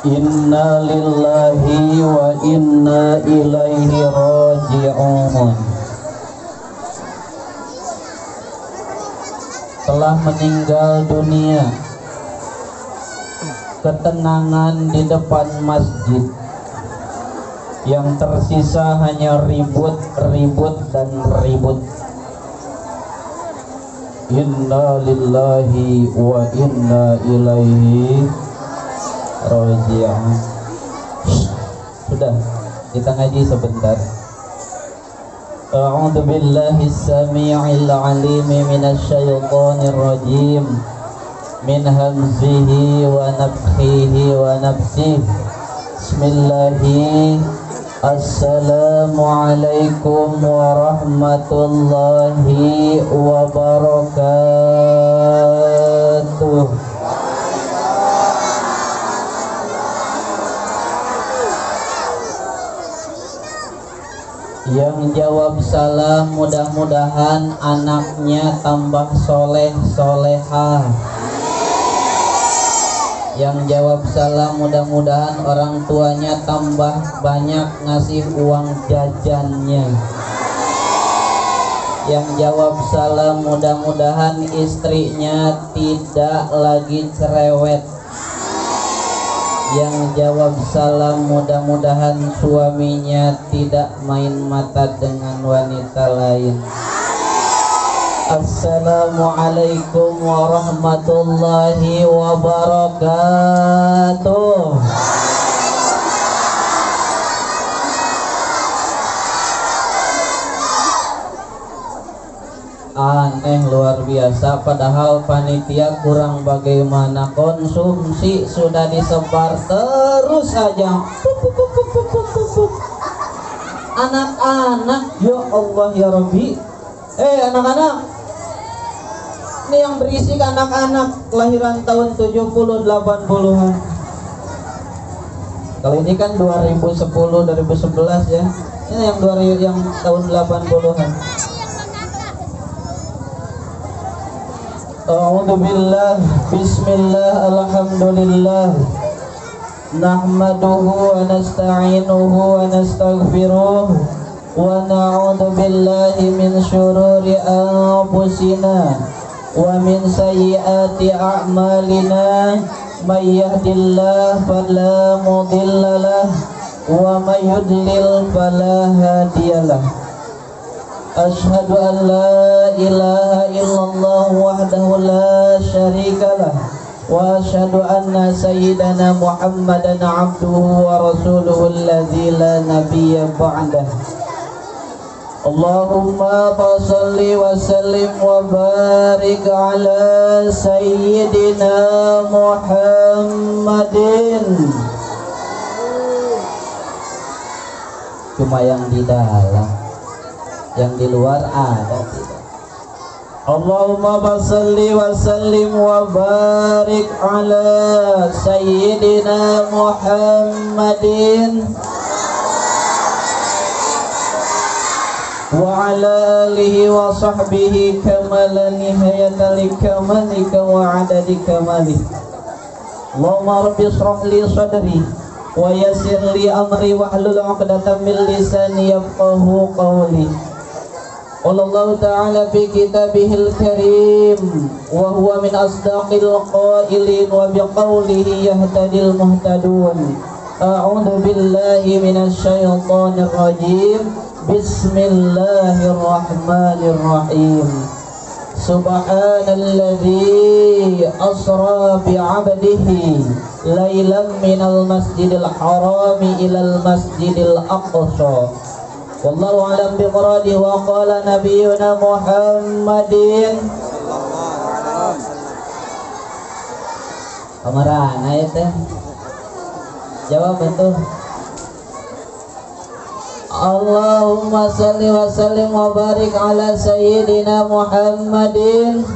Inna lillahi wa inna ilaihi raji'un. Telah meninggal dunia ketenangan di depan masjid. Yang tersisa hanya ribut dan ribut. Inna lillahi wa inna ilaihi raji'un. Sudah, kita ngaji sebentar. A'udzu billahi as-sami'il 'alim minasy syaithanir rajim. Min hamzihi wa nafthihi wa nafsihi. Bismillahirrahmanirrahim. Assalamualaikum warahmatullahi wabarakatuh. Yang jawab salam mudah-mudahan anaknya tambah soleh solehah. Yang jawab salam mudah-mudahan orang tuanya tambah banyak ngasih uang jajannya. Yang jawab salam mudah-mudahan istrinya tidak lagi cerewet. Yang jawab salam mudah-mudahan suaminya tidak main mata dengan wanita lain. Assalamualaikum warahmatullahi wabarakatuh. Aneh luar biasa, padahal panitia kurang bagaimana, konsumsi sudah disebar terus aja. Anak-anak, ya Allah ya Rabbi. Anak-anak, ini yang berisik anak-anak kelahiran tahun 70-80an. Kalau ini kan 2010-2011 ya. Ini yang tahun 80-an. A'udzu billah, bismillah, alhamdulillah. Nahmaduhu wa nasta'inuhu wa nastaghfiruh. Wa na'udzu billahi min syururi anfusina wa min sayyiati a'malina. May yahdihillahu fala mudhillalah wa may yudlil fala hadiyalah. Asyhadu an la ilaha illallah wahdahu la syarikalah wa asyhadu anna sayyidana Muhammadan abduhu wa rasuluhu alladzi la nabiyya ba'dah. Allahumma shalli wa sallim wa barik ala sayyidina Muhammadin. Cuma yang di dalam, yang di luar ada tidak. Allahumma shalli wa sallim wa barik ala sayyidina Muhammadin wa ala alihi wa sahbihi kamala nihayata li kamalika wa adadi kamalih. Allahumma rabbi shrah li sadri wa yassir li amri wahlul 'uqdatam min lisani yafqahu qawli. Allah Ta'ala fi kitabihil karim wa huwa min asdaqil qailin wa biqaulihi yahtadil muhtadun. A'udzu billahi minasy syaithanir rajim. Bismillahirrahmanirrahim. Subhanalladzi asra bi'abdihi lailan minal masjidil harami ilal masjidil aqsa. Wallahu a'lam bi muradihi wa qala nabiyyuna Muhammadin Kamarana ya teh. Jawab itu. Allahumma salli wa sallim wa barik ala sayyidina Muhammadin.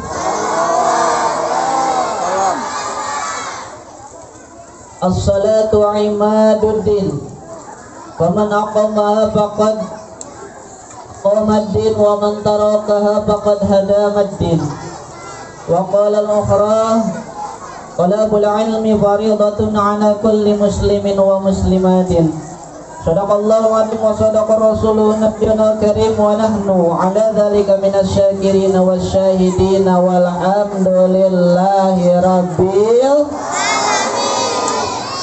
As-salatu imaduddin. Faman aqamaha faqad qamaddin wa man tarakaha faqad hadamaddin. Wa qala al-ukhra talabul ilmi faridatun ala kulli muslimin wa muslimatin. Sadaqallahu wa sadaqa rasuluhu nabiyana karim wa nahnu ala dhalika minas syakirin wasyahidin walhamdulillahi rabbil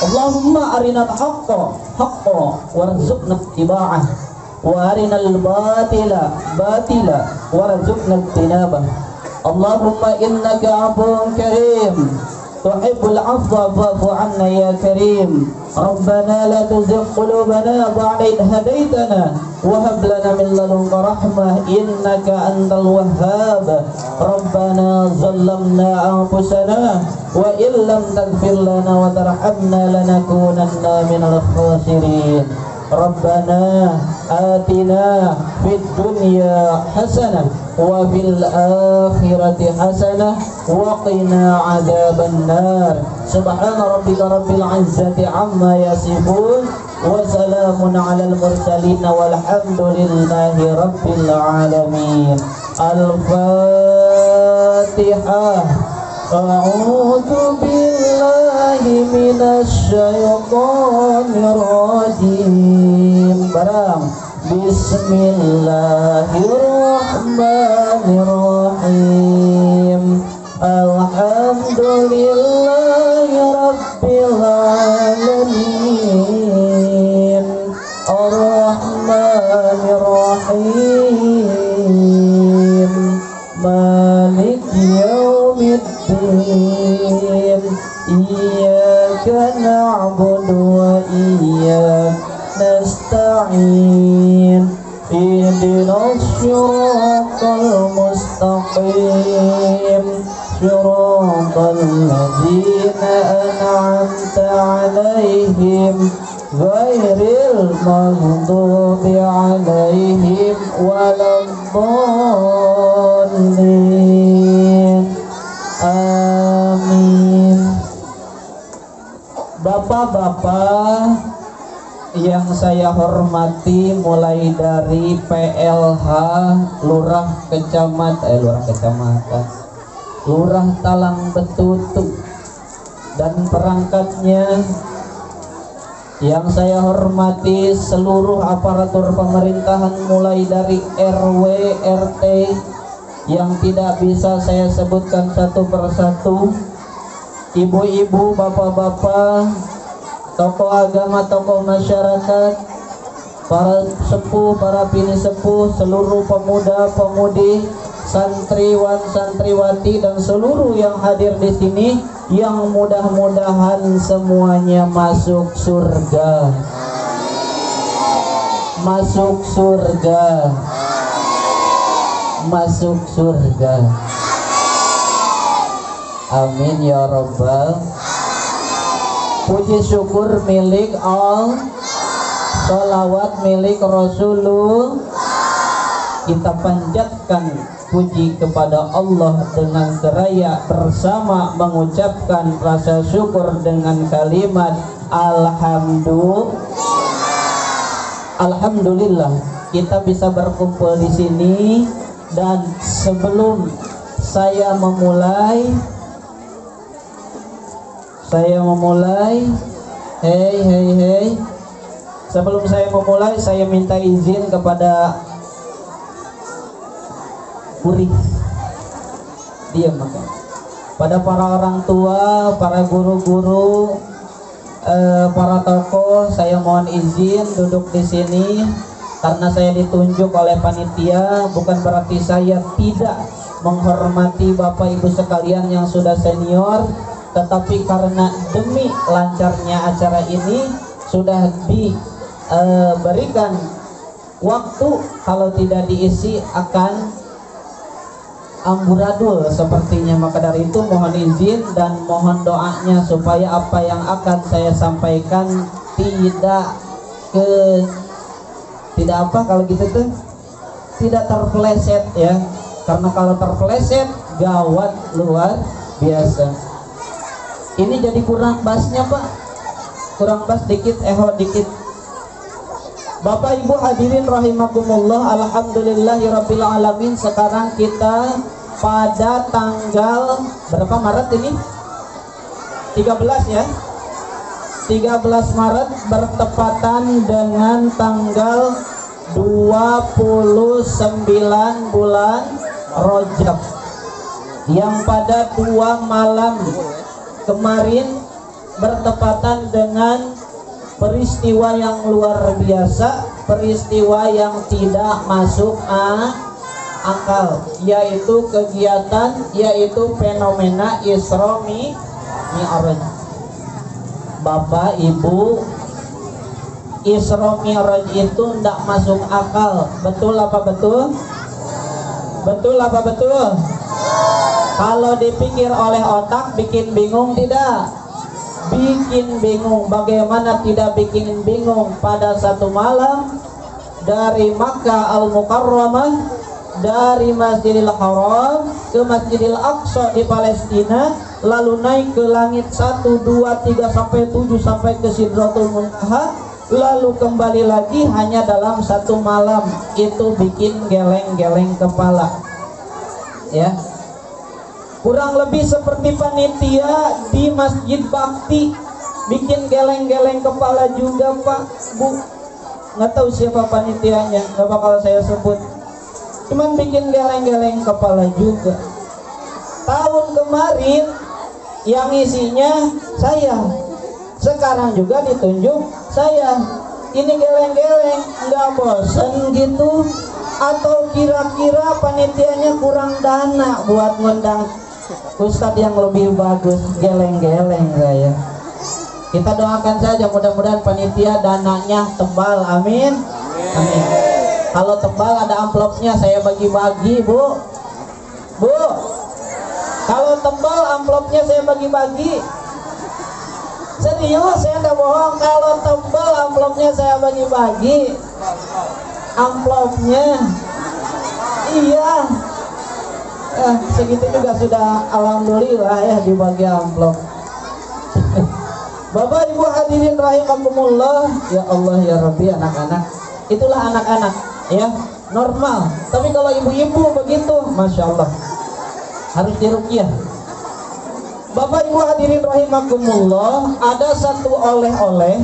Allahumma arinal haqqa haqqa warzuqna ittiba'ah wa arinal batila batila warzuqna ijtinabah. Allahumma innaka afuwwun karim tuhibbul afwa fa'fu 'anna ya karim. Rabbana la tuzigh qulubana ba'da idh hadaytana wa hab lana min ladunka rahmah innaka antal wahhab. Rabbana zalamna anfusana wa illam taghfir lana wa tarhamna lanakunanna minal khasirin. Rabbana atina fid dunya hasanah wa fil akhirati hasanah wa qina adzaban nar. Subhana rabbika rabbil izzati amma yasifun wa salamun alal mursalin walhamdulillahi rabbil alamin. Al-Fatihah. A'udzu billahi minasy syaithanir rajim. Barang. Bismillahirrahmanirrahim. Alhamdulillahi rabbil alamin. Ar-Rahmanir Rahim. Maliki yaumiddin. Iyyaka na'budu wa iyyaka nasta'in. Ihdinas siratal mustaqim. Siratal ladzina an'amta 'alaihim ghairil maghdubi 'alaihim waladdallin. Amin. Bapak-bapak yang saya hormati, mulai dari PLH Lurah Kecamatan Lurah Talang Betutu dan perangkatnya, yang saya hormati seluruh aparatur pemerintahan mulai dari RW, RT yang tidak bisa saya sebutkan satu persatu, ibu-ibu, bapak-bapak, tokoh agama, tokoh masyarakat, para sepuh, para bini sepuh, seluruh pemuda-pemudi, santriwan, santriwati, dan seluruh yang hadir di sini, yang mudah-mudahan semuanya masuk surga. Masuk surga. Masuk surga. Amin ya rabbal. Puji syukur milik Allah, sholawat milik Rasulullah. Kita panjatkan puji kepada Allah dengan seraya bersama mengucapkan rasa syukur dengan kalimat Alhamdulillah kita bisa berkumpul di sini. Dan sebelum saya memulai, sebelum saya memulai, saya minta izin kepada Puri, diam maka, pada para orang tua, para guru-guru, para tokoh, saya mohon izin duduk di sini. Karena saya ditunjuk oleh panitia, bukan berarti saya tidak menghormati Bapak Ibu sekalian yang sudah senior, tetapi karena demi lancarnya acara ini sudah diberikan waktu, kalau tidak diisi akan amburadul sepertinya. Maka dari itu mohon izin dan mohon doanya supaya apa yang akan saya sampaikan tidak terpeleset ya, karena kalau terpeleset gawat luar biasa. Ini jadi kurang bassnya Pak, kurang bass dikit, eho dikit. Bapak Ibu hadirin rahimakumullah, alhamdulillahirabbil alamin. Sekarang kita pada tanggal berapa Maret ini? 13 ya. 13 Maret bertepatan dengan tanggal 29 bulan Rajab, yang pada 2 malam kemarin bertepatan dengan peristiwa yang luar biasa, peristiwa yang tidak masuk akal, yaitu kegiatan, yaitu fenomena Isra Mi'raj. Bapak Ibu, Isra Mi'raj itu tidak masuk akal. Betul apa betul? Betul apa betul? Kalau dipikir oleh otak bikin bingung tidak? Bikin bingung. Bagaimana tidak bikin bingung? Pada satu malam dari Makkah Al-Mukarramah, dari Masjidil Haram ke Masjidil Aqsa di Palestina, lalu naik ke langit 1, 2, 3 sampai 7 sampai ke Sidratul Muntaha, lalu kembali lagi hanya dalam satu malam. Itu bikin geleng-geleng kepala ya. Kurang lebih seperti panitia di Masjid Bakti, bikin geleng-geleng kepala juga Pak Bu. Nggak tahu siapa panitianya, nggak bakal saya sebut, cuman bikin geleng-geleng kepala juga. Tahun kemarin yang isinya saya, sekarang juga ditunjuk saya. Ini geleng-geleng, nggak bosen gitu? Atau kira-kira panitianya kurang dana buat ngundang ustadz yang lebih bagus? Geleng-geleng saya. Kita doakan saja, mudah-mudahan panitia dananya tebal, amin. Amin. Kalau tebal ada amplopnya, saya bagi-bagi Bu. Bu, kalau tebal amplopnya saya bagi-bagi. Serius, saya tidak bohong. Kalau tebal amplopnya saya bagi-bagi. Amplopnya, iya. Segitu juga sudah alhamdulillah ya dibagi amplop. Bapak Ibu hadirin rahimakumullah, ya Allah ya Rabbi, anak-anak itulah anak-anak ya, normal. Tapi kalau ibu-ibu begitu, masya Allah, harus diruqyah. Bapak Ibu hadirin rahimakumullah, ada satu oleh-oleh.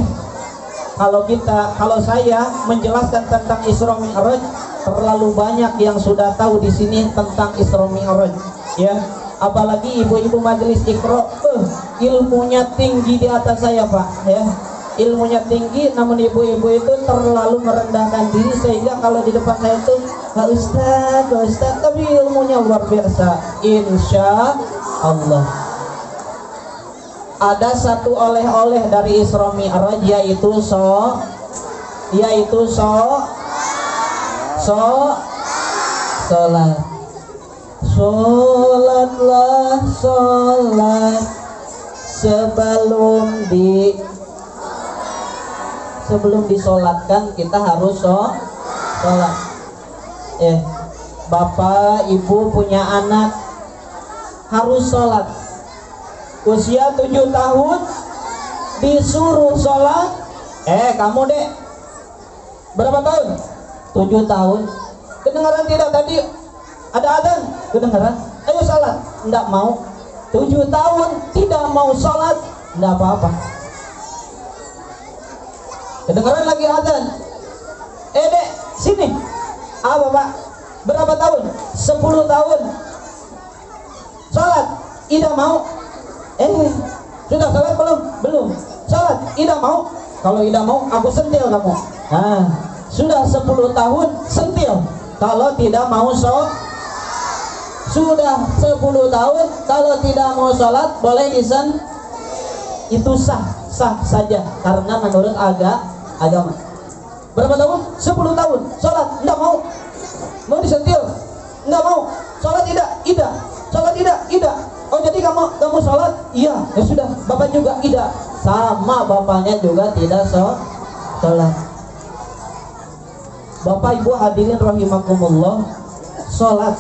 Kalau saya menjelaskan tentang Isra Mi'raj, terlalu banyak yang sudah tahu di sini tentang Isra Mi'raj ya. Apalagi ibu-ibu majelis Iqra, ilmunya tinggi di atas saya Pak ya. Ilmunya tinggi, namun ibu-ibu itu terlalu merendahkan diri, sehingga kalau di depan saya itu Pak Ustadz, tapi ilmunya luar biasa. Insya Allah ada satu oleh-oleh dari Isra Mi'raj, yaitu sholat. Sholatlah sholat sebelum disolatkan kita harus sholat. Bapak Ibu punya anak harus sholat. Usia 7 tahun disuruh sholat. Kamu Dek, berapa tahun? 7 tahun. Kedengaran tidak tadi ada adzan? Kedengaran? Ayo sholat. Enggak mau. 7 tahun tidak mau sholat, enggak apa-apa. Kedengaran lagi adzan. Dek, sini. Apa Pak? Berapa tahun? 10 tahun. Sholat, tidak mau. Sudah sholat belum? Belum. Sholat, tidak mau. Kalau tidak mau, aku sentil kamu. Sudah 10 tahun sentil. Kalau tidak mau sholat, sudah 10 tahun kalau tidak mau sholat boleh itu sah saja, karena menurut agama. Berapa tahun? 10 tahun. Sholat tidak mau disentil, tidak mau. Sholat tidak. Sholat tidak. Oh, jadi kamu sholat? Iya. Ya sudah, bapak juga tidak. Sama, bapaknya juga tidak sholat. Bapak Ibu hadirin rahimakumullah, sholat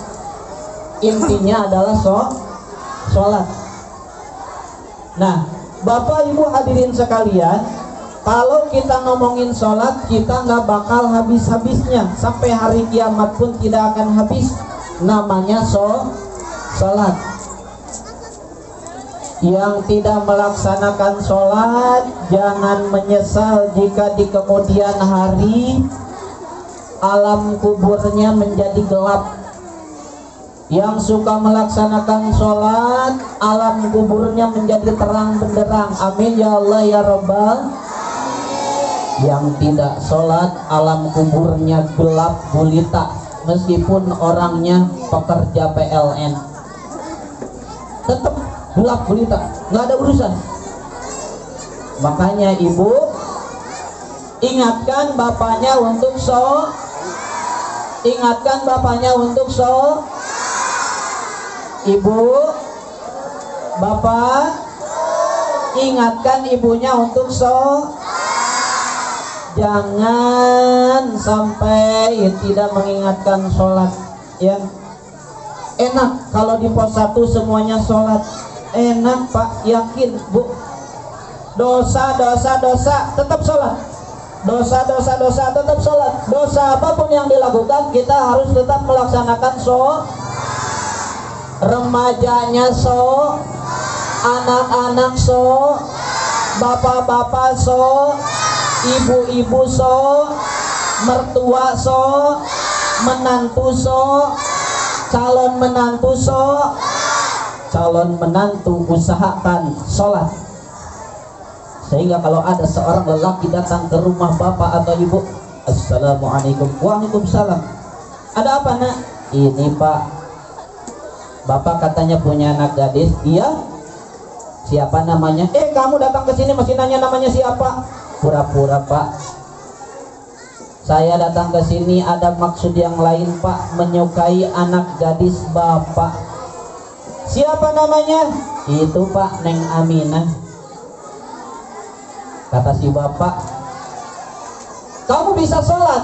intinya adalah sholat. Nah, Bapak Ibu hadirin sekalian, kalau kita ngomongin sholat, kita nggak bakal habis-habisnya. Sampai hari kiamat pun tidak akan habis namanya sholat. Yang tidak melaksanakan sholat jangan menyesal jika di kemudian hari alam kuburnya menjadi gelap. Yang suka melaksanakan sholat alam kuburnya menjadi terang benderang. Amin ya Allah ya Rabbal. Yang tidak sholat alam kuburnya gelap gulita, meskipun orangnya pekerja PLN tetap gelap gulita, nggak ada urusan. Makanya ibu ingatkan bapaknya untuk ingatkan bapaknya untuk ibu, bapak ingatkan ibunya untuk jangan sampai tidak mengingatkan sholat. Ya, enak kalau di pos 1 semuanya sholat, enak Pak, yakin Bu. Dosa tetap sholat, dosa tetap sholat. Dosa apapun yang dilakukan kita harus tetap melaksanakan remajanya anak-anak bapak-bapak ibu-ibu mertua menantu calon menantu usahakan sholat. Sehingga kalau ada seorang lelaki datang ke rumah bapak atau ibu, assalamualaikum, waalaikumsalam, ada apa nak? Ini Pak, bapak katanya punya anak gadis. Iya, siapa namanya? Kamu datang ke sini masih nanya namanya siapa? Pura-pura Pak, saya datang ke sini ada maksud yang lain Pak, menyukai anak gadis bapak. Siapa namanya? Itu Pak, Neng Aminah. Kata si bapak, kamu bisa sholat,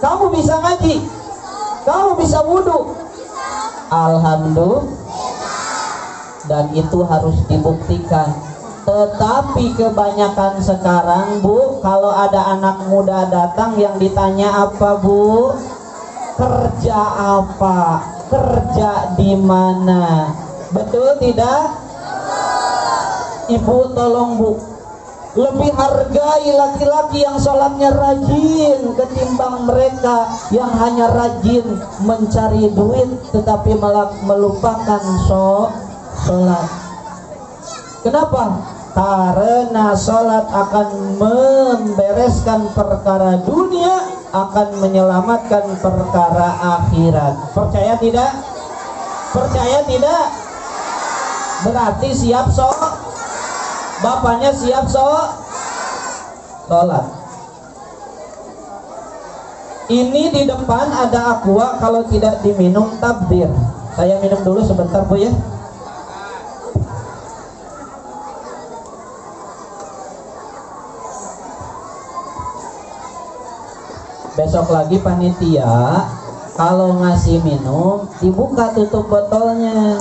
kamu bisa ngaji, kamu bisa wudhu. Alhamdulillah. Dan itu harus dibuktikan. Tetapi kebanyakan sekarang Bu, kalau ada anak muda datang yang ditanya apa Bu? Kerja apa? Kerja di mana? Betul tidak? Ibu tolong Bu, lebih hargai laki-laki yang sholatnya rajin ketimbang mereka yang hanya rajin mencari duit tetapi melupakan sholat. Kenapa? Karena sholat akan membereskan perkara dunia, akan menyelamatkan perkara akhirat. Percaya tidak? Percaya tidak? Berarti siap bapaknya siap sholat. Ini di depan ada aqua, kalau tidak diminum tabdir. Saya minum dulu sebentar Bu ya. Besok lagi panitia kalau ngasih minum dibuka tutup botolnya,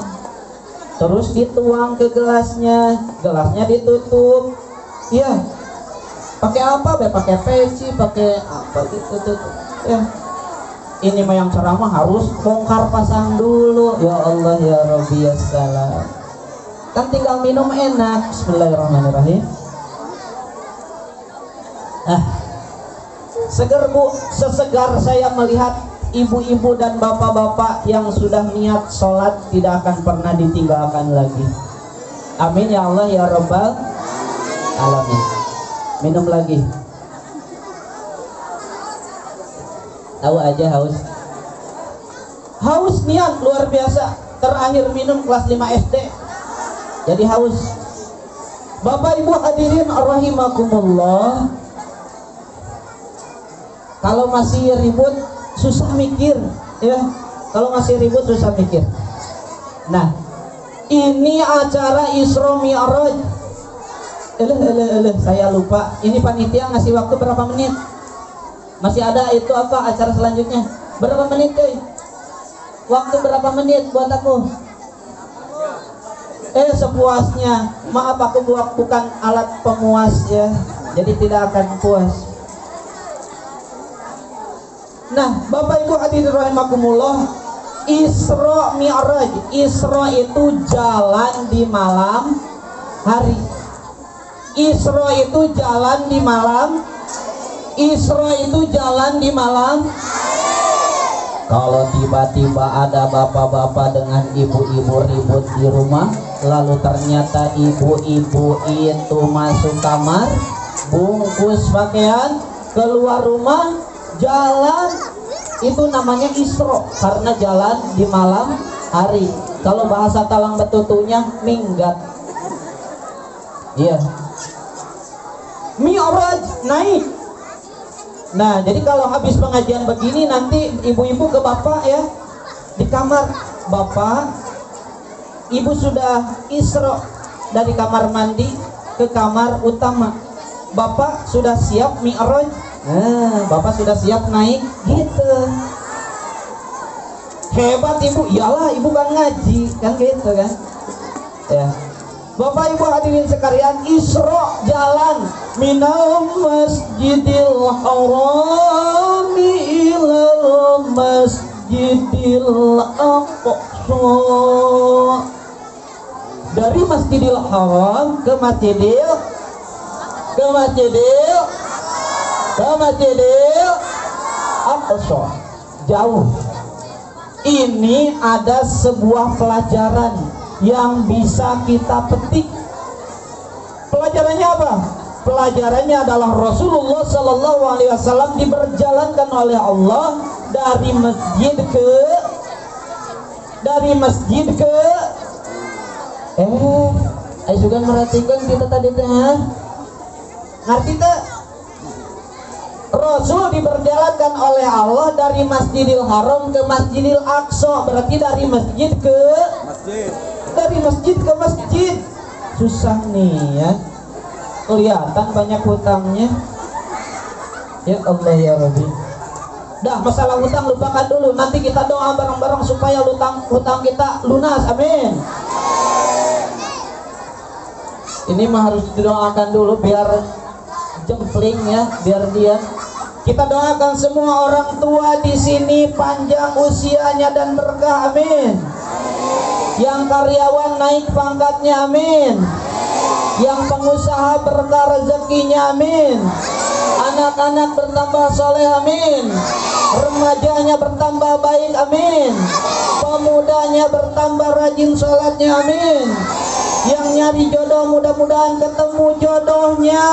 terus dituang ke gelasnya, gelasnya ditutup. Ya, pakai apa? Pakai peci, pakai apa gitu tuh. Ya, ini mah yang ceramah harus bongkar pasang dulu. Ya Allah ya Rabbi ya salam. Kan tinggal minum enak. Bismillahirrahmanirrahim. Segar Bu, sesegar saya melihat ibu-ibu dan bapak-bapak yang sudah niat sholat tidak akan pernah ditinggalkan lagi. Amin ya Allah ya Rabbal alamin. Minum lagi. Tahu aja haus. Haus niat luar biasa. Terakhir minum kelas 5 SD. Jadi haus. Bapak Ibu hadirin rahimakumullah. Kalau masih ribut susah mikir ya. Kalau masih ribut susah mikir. Nah, ini acara Isra Mi'raj. Saya lupa. Ini panitia ngasih waktu berapa menit? Masih ada itu apa acara selanjutnya? Berapa menit coy? Waktu berapa menit buat aku? Sepuasnya. Maaf aku bukan alat pemuas ya. Jadi tidak akan puas. Nah, Bapak Ibu hadirin rahimakumullah, Isra Mi'raj. Isra itu jalan di malam hari. Isra itu jalan di malam. Isra itu jalan di malam. Kalau tiba-tiba ada bapak-bapak dengan ibu-ibu ribut di rumah, lalu ternyata ibu-ibu itu masuk kamar, bungkus pakaian, keluar rumah, jalan, itu namanya Isra, karena jalan di malam hari. Kalau bahasa Talang Betutunya minggat. Iya. Mi'raj, naik. Nah, jadi kalau habis pengajian begini nanti ibu-ibu ke bapak ya, di kamar, bapak, ibu sudah Isra dari kamar mandi ke kamar utama. Bapak sudah siap Mi'raj. Nah, bapak sudah siap naik, gitu. Hebat ibu, iyalah ibu kan ngaji, kan gitu kan. Ya. Bapak ibu hadirin sekalian, Isra jalan minal masjidil harami ilal masjidil aqsa. Dari Masjidil Haram ke Masjidil Aqsa. Jauh. Ini ada sebuah pelajaran yang bisa kita petik. Pelajarannya apa? Pelajarannya adalah Rasulullah Sallallahu Alaihi Wasallam diperjalankan oleh Allah dari masjid ke ayo juga merhatikan kita tadi teh. Ngerti tak? Rasul diperjalankan oleh Allah dari Masjidil Haram ke Masjidil Aqsa, berarti dari masjid ke masjid. Susah nih ya, kelihatan banyak hutangnya. Ya Allah ya Rabbi. Dah, masalah hutang lupakan dulu, nanti kita doa bareng-bareng supaya hutang kita lunas. Amin. Ini mah harus didoakan dulu biar jempling ya, biar dia. Kita doakan semua orang tua di sini panjang usianya dan berkah. Amin. Yang karyawan naik pangkatnya. Amin. Yang pengusaha berkah rezekinya. Amin. Anak-anak bertambah soleh. Amin. Remajanya bertambah baik. Amin. Pemudanya bertambah rajin sholatnya. Amin. Yang nyari jodoh mudah-mudahan ketemu jodohnya.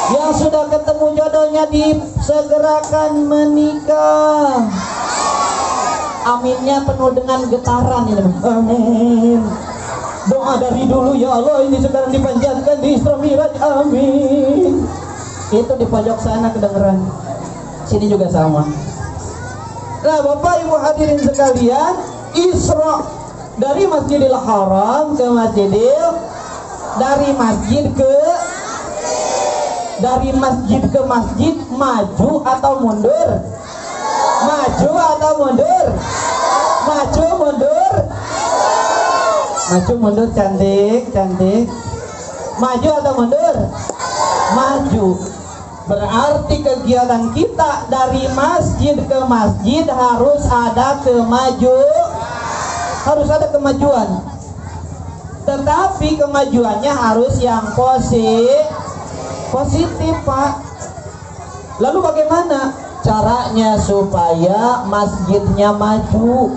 Yang sudah ketemu jodohnya disegerakan menikah. Aminnya penuh dengan getaran ini. Amin. Doa dari dulu ya Allah, ini sekarang dipanjatkan di Isra Mi'raj. Amin. Itu di pojok sana kedengeran. Sini juga sama. Nah, Bapak Ibu hadirin sekalian, Isra dari Masjidil Haram ke dari masjid ke masjid, maju atau mundur? Maju atau mundur? Maju mundur, cantik. Maju atau mundur? Maju. Berarti kegiatan kita dari masjid ke masjid harus ada kemajuan. Tetapi kemajuannya harus yang positif, Pak. Lalu bagaimana caranya supaya masjidnya maju?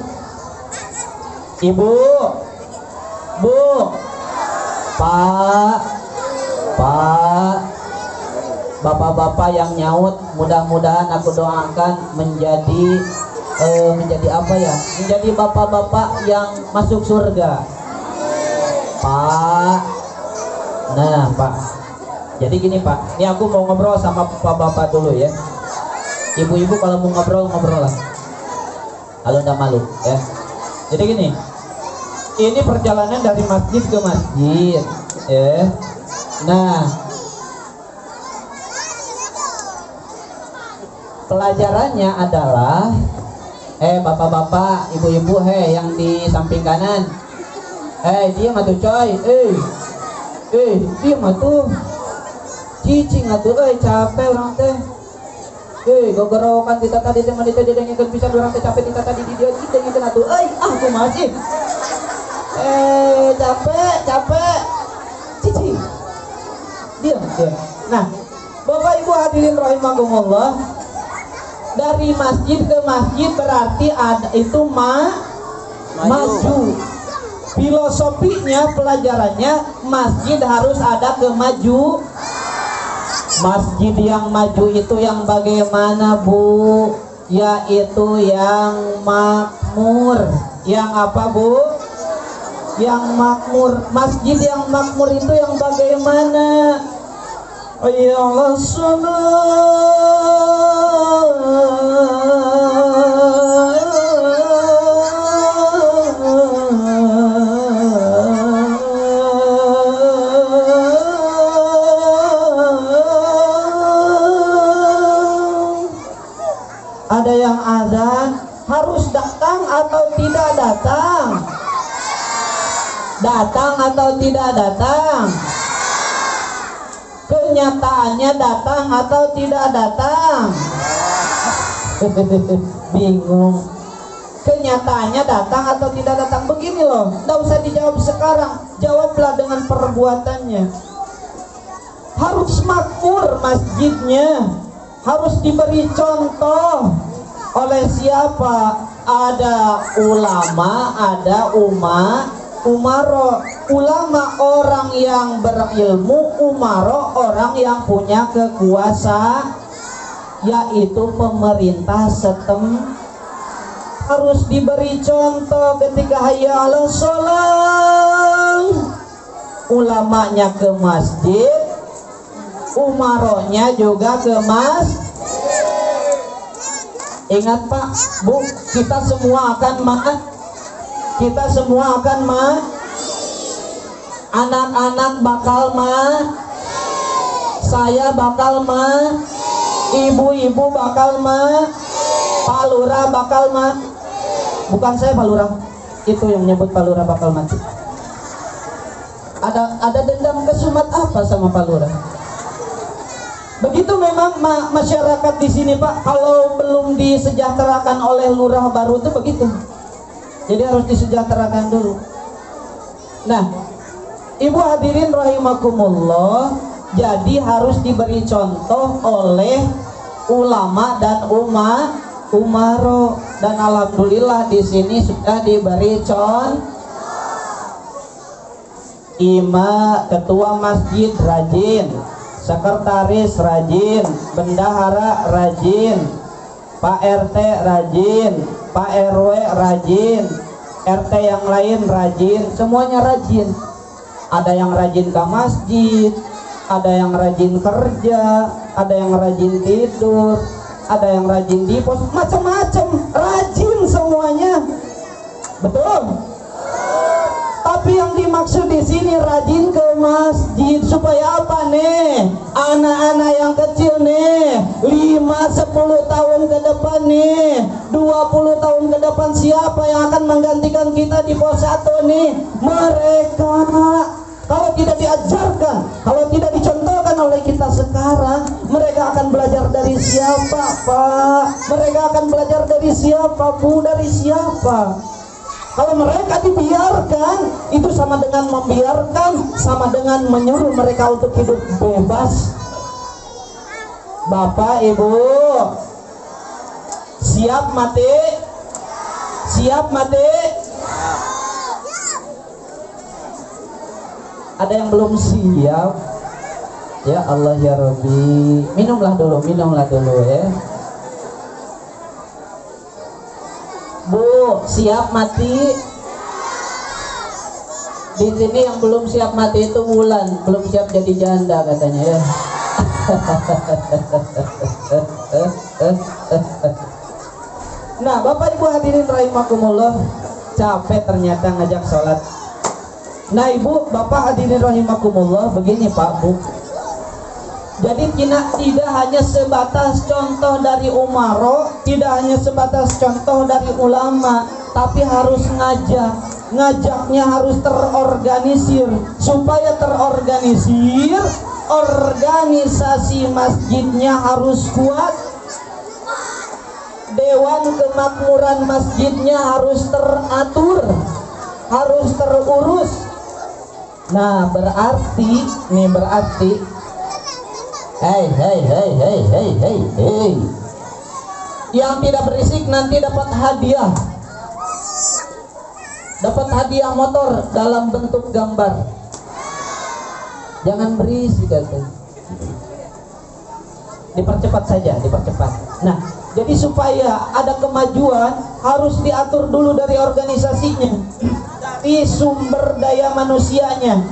Ibu, Bu, Pak, bapak-bapak yang nyaut, mudah-mudahan aku doakan menjadi apa ya? Menjadi bapak-bapak yang masuk surga. Pak. Nah, Pak. Jadi gini Pak, ini aku mau ngobrol sama bapak-bapak dulu ya. Ibu-ibu kalau mau ngobrol lah. Kalau nggak malu ya. Jadi gini, ini perjalanan dari masjid ke masjid ya. Nah, pelajarannya adalah bapak-bapak, ibu-ibu, yang di samping kanan, diam atuh coy, diam atuh. Cicing atuh, capek orang teh. gogorokan kita tadi dengan itu dia yang bisa orang capek kita tadi di dia kita yang kena tuh. Aku masih. Capek. Cici. Diam. Nah, Bapak Ibu hadirin rahimakumullah, dari masjid ke masjid berarti ada itu maju. Filosofinya, pelajarannya, masjid harus ada kemaju. Masjid yang maju itu yang bagaimana, Bu? Yaitu yang makmur. Yang apa, Bu? Yang makmur. Masjid yang makmur itu yang bagaimana? Ya ada yang azan, harus datang atau tidak datang? Datang atau tidak datang? Kenyataannya datang atau tidak datang? Bingung. Kenyataannya datang atau tidak datang? Begini loh, tidak usah dijawab sekarang, jawablah dengan perbuatannya. Harus makmur masjidnya, harus diberi contoh. Oleh siapa? Ada ulama, ada umaro. Ulama orang yang berilmu, umaro orang yang punya kekuasaan, yaitu pemerintah setempat. Harus diberi contoh ketika hayya 'alas shalah. Ulamanya ke masjid, umaronya juga ke masjid. Ingat Pak, Bu, kita semua akan anak-anak bakal saya bakal ibu-ibu bakal Pak Lurah bakal bukan saya Pak Lurah, itu yang nyebut Pak Lurah bakal mati. Ada dendam kesumat apa sama Pak Lurah? Begitu memang masyarakat di sini Pak, kalau belum disejahterakan oleh lurah baru itu begitu. Jadi harus disejahterakan dulu. Nah, Ibu hadirin rahimakumullah, jadi harus diberi contoh oleh ulama dan umaro, dan alhamdulillah di sini sudah diberi contoh. Ketua masjid rajin, sekretaris rajin, bendahara rajin, Pak RT rajin, Pak RW rajin, RT yang lain rajin, semuanya rajin. Ada yang rajin ke masjid, ada yang rajin kerja, ada yang rajin tidur, ada yang rajin di pos, macam-macam, rajin semuanya. Betul? Tapi yang dimaksud di sini rajin ke masjid supaya apa nih? Anak-anak yang kecil nih, 5-10 tahun ke depan nih, 20 tahun ke depan, siapa yang akan menggantikan kita di pos 1 nih? Mereka. Kalau tidak diajarkan, kalau tidak dicontohkan oleh kita sekarang, mereka akan belajar dari siapa, Pak? Mereka akan belajar dari siapa, Bu? Dari siapa? Kalau mereka dibiarkan, itu sama dengan membiarkan, sama dengan menyuruh mereka untuk hidup bebas. Bapak, Ibu, siap mati? Siap mati? Ada yang belum siap? Ya Allah ya Rabbi. Minumlah dulu ya. Bu, siap mati? Di sini yang belum siap mati itu Wulan, belum siap jadi janda katanya ya. Nah, Bapak Ibu hadirin rahimakumullah, capek ternyata ngajak sholat. Nah, Ibu, Bapak hadirin rahimakumullah, begini Pak, Bu. Jadi tidak hanya sebatas contoh dari umaro, tidak hanya sebatas contoh dari ulama, tapi harus ngajaknya harus terorganisir. Supaya terorganisir, organisasi masjidnya harus kuat, Dewan kemakmuran masjidnya harus teratur, harus terurus. Nah, berarti hei, yang tidak berisik nanti dapat hadiah. Dapat hadiah motor dalam bentuk gambar. Jangan berisik katanya. Dipercepat saja, dipercepat. Nah, jadi supaya ada kemajuan harus diatur dulu dari organisasinya, dari sumber daya manusianya.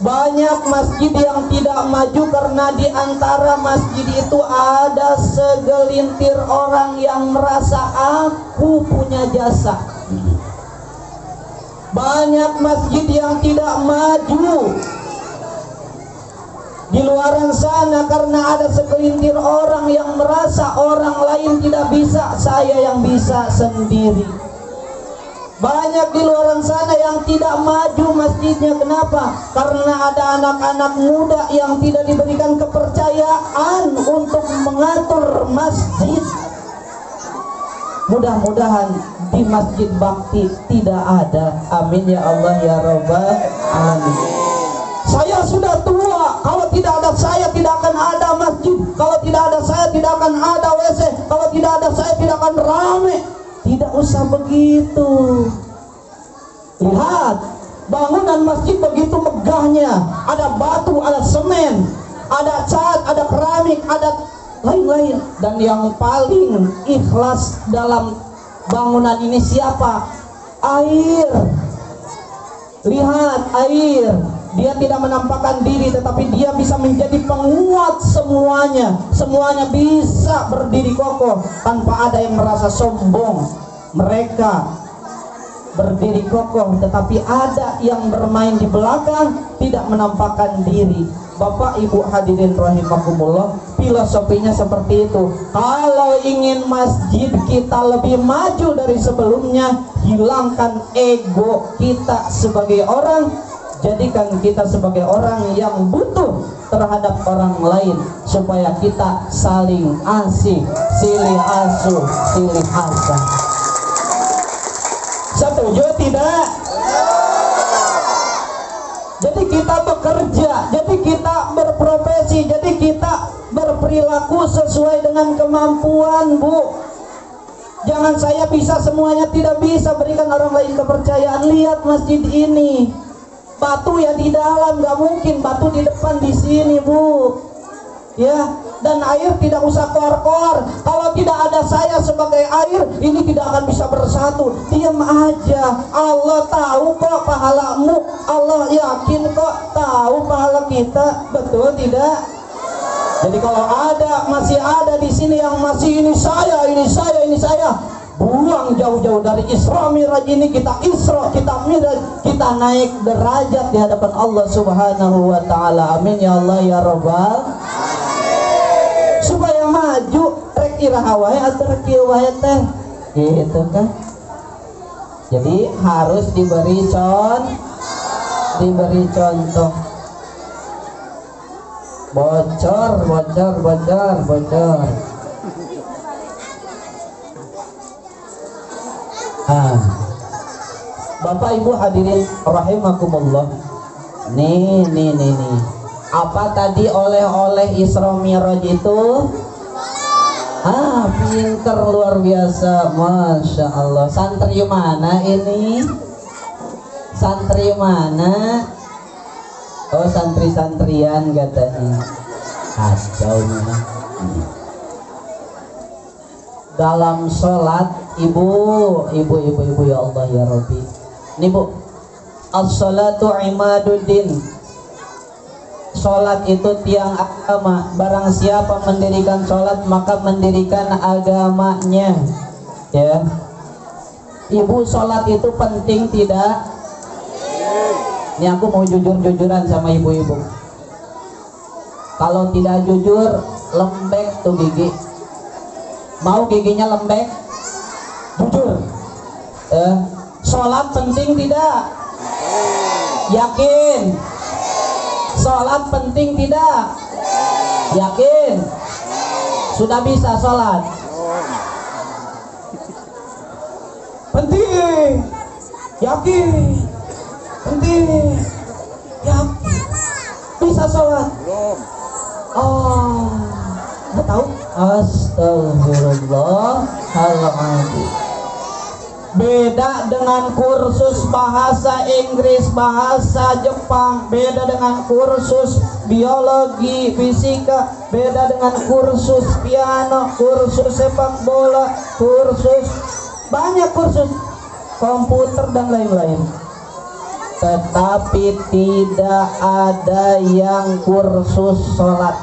Banyak masjid yang tidak maju karena di antara masjid itu ada segelintir orang yang merasa aku punya jasa. Banyak masjid yang tidak maju di luaran sana karena ada segelintir orang yang merasa orang lain tidak bisa, saya yang bisa sendiri. Banyak di luaran sana yang tidak maju masjidnya. Kenapa? Karena ada anak-anak muda yang tidak diberikan kepercayaan untuk mengatur masjid. Mudah-mudahan di masjid bakti tidak ada. Amin ya Allah ya Rabbal alamin. Saya sudah tua, kalau tidak ada saya tidak akan ada masjid. Kalau tidak ada saya tidak akan ada WC. Kalau tidak ada saya tidak akan rame. Tidak usah begitu. Lihat, bangunan masjid begitu megahnya. Ada batu, ada semen, ada cat, ada keramik, ada lain-lain. Dan yang paling ikhlas dalam bangunan ini siapa? Air. Lihat air. Dia tidak menampakkan diri, tetapi dia bisa menjadi penguat semuanya. Semuanya bisa berdiri kokoh tanpa ada yang merasa sombong. Mereka berdiri kokoh, tetapi ada yang bermain di belakang, tidak menampakkan diri. Bapak Ibu hadirin rahimakumullah, filosofinya seperti itu. Kalau ingin masjid kita lebih maju dari sebelumnya, hilangkan ego kita sebagai orang, jadikan kita sebagai orang yang butuh terhadap orang lain, supaya kita saling asih, silih asuh, silih asah. Setuju tidak? Jadi kita bekerja, jadi kita berprofesi, jadi kita berperilaku sesuai dengan kemampuan, Bu. Jangan saya bisa semuanya, tidak bisa, berikan orang lain kepercayaan. Lihat masjid ini, batu ya di dalam, nggak mungkin batu di depan di sini, Bu. Ya, dan air tidak usah kor-kor. Kalau tidak ada saya sebagai air, ini tidak akan bisa bersatu. Diam aja. Allah tahu kok pahalamu. Allah yakin kok tahu pahala kita. Betul tidak? Jadi kalau masih ada di sini yang masih ini saya, buang jauh-jauh dari Isra Miraj ini. Kita Isra, kita Miraj, kita naik derajat di hadapan Allah Subhanahu wa taala. Amin ya Allah ya Rabbal. Supaya maju rek iraha wae atuh rek kieu wae teh. Gitu kan. Jadi harus diberi contoh. Bocor. Bapak Ibu hadirin rahimakumullah. Nih. Apa tadi oleh-oleh Isra Miraj itu? Pinter luar biasa, Masya Allah. Santri mana ini? Santri mana? Oh, santri-santrian katanya. Kacau nih. Dalam sholat, ibu ya Allah ya Rabbi. Ini Bu, as-salatu imaduddin. Sholat itu tiang agama. Barang siapa mendirikan sholat, maka mendirikan agamanya. Ya, Ibu, sholat itu penting tidak? Ini aku mau jujur-jujuran sama ibu-ibu. Kalau tidak jujur, lembek tuh gigi. Mau giginya lembek? Jujur. Sholat penting tidak? Yakin? Sholat penting tidak? Yakin? Sudah bisa sholat? Penting. Yakin. Penting. Yakin. Bisa sholat? Belum. Oh, nggak tahu. Astagfirullahaladzim. Beda dengan kursus bahasa Inggris, bahasa Jepang, beda dengan kursus biologi, fisika, beda dengan kursus piano, kursus sepak bola, kursus banyak kursus komputer dan lain-lain. Tetapi tidak ada yang kursus sholat.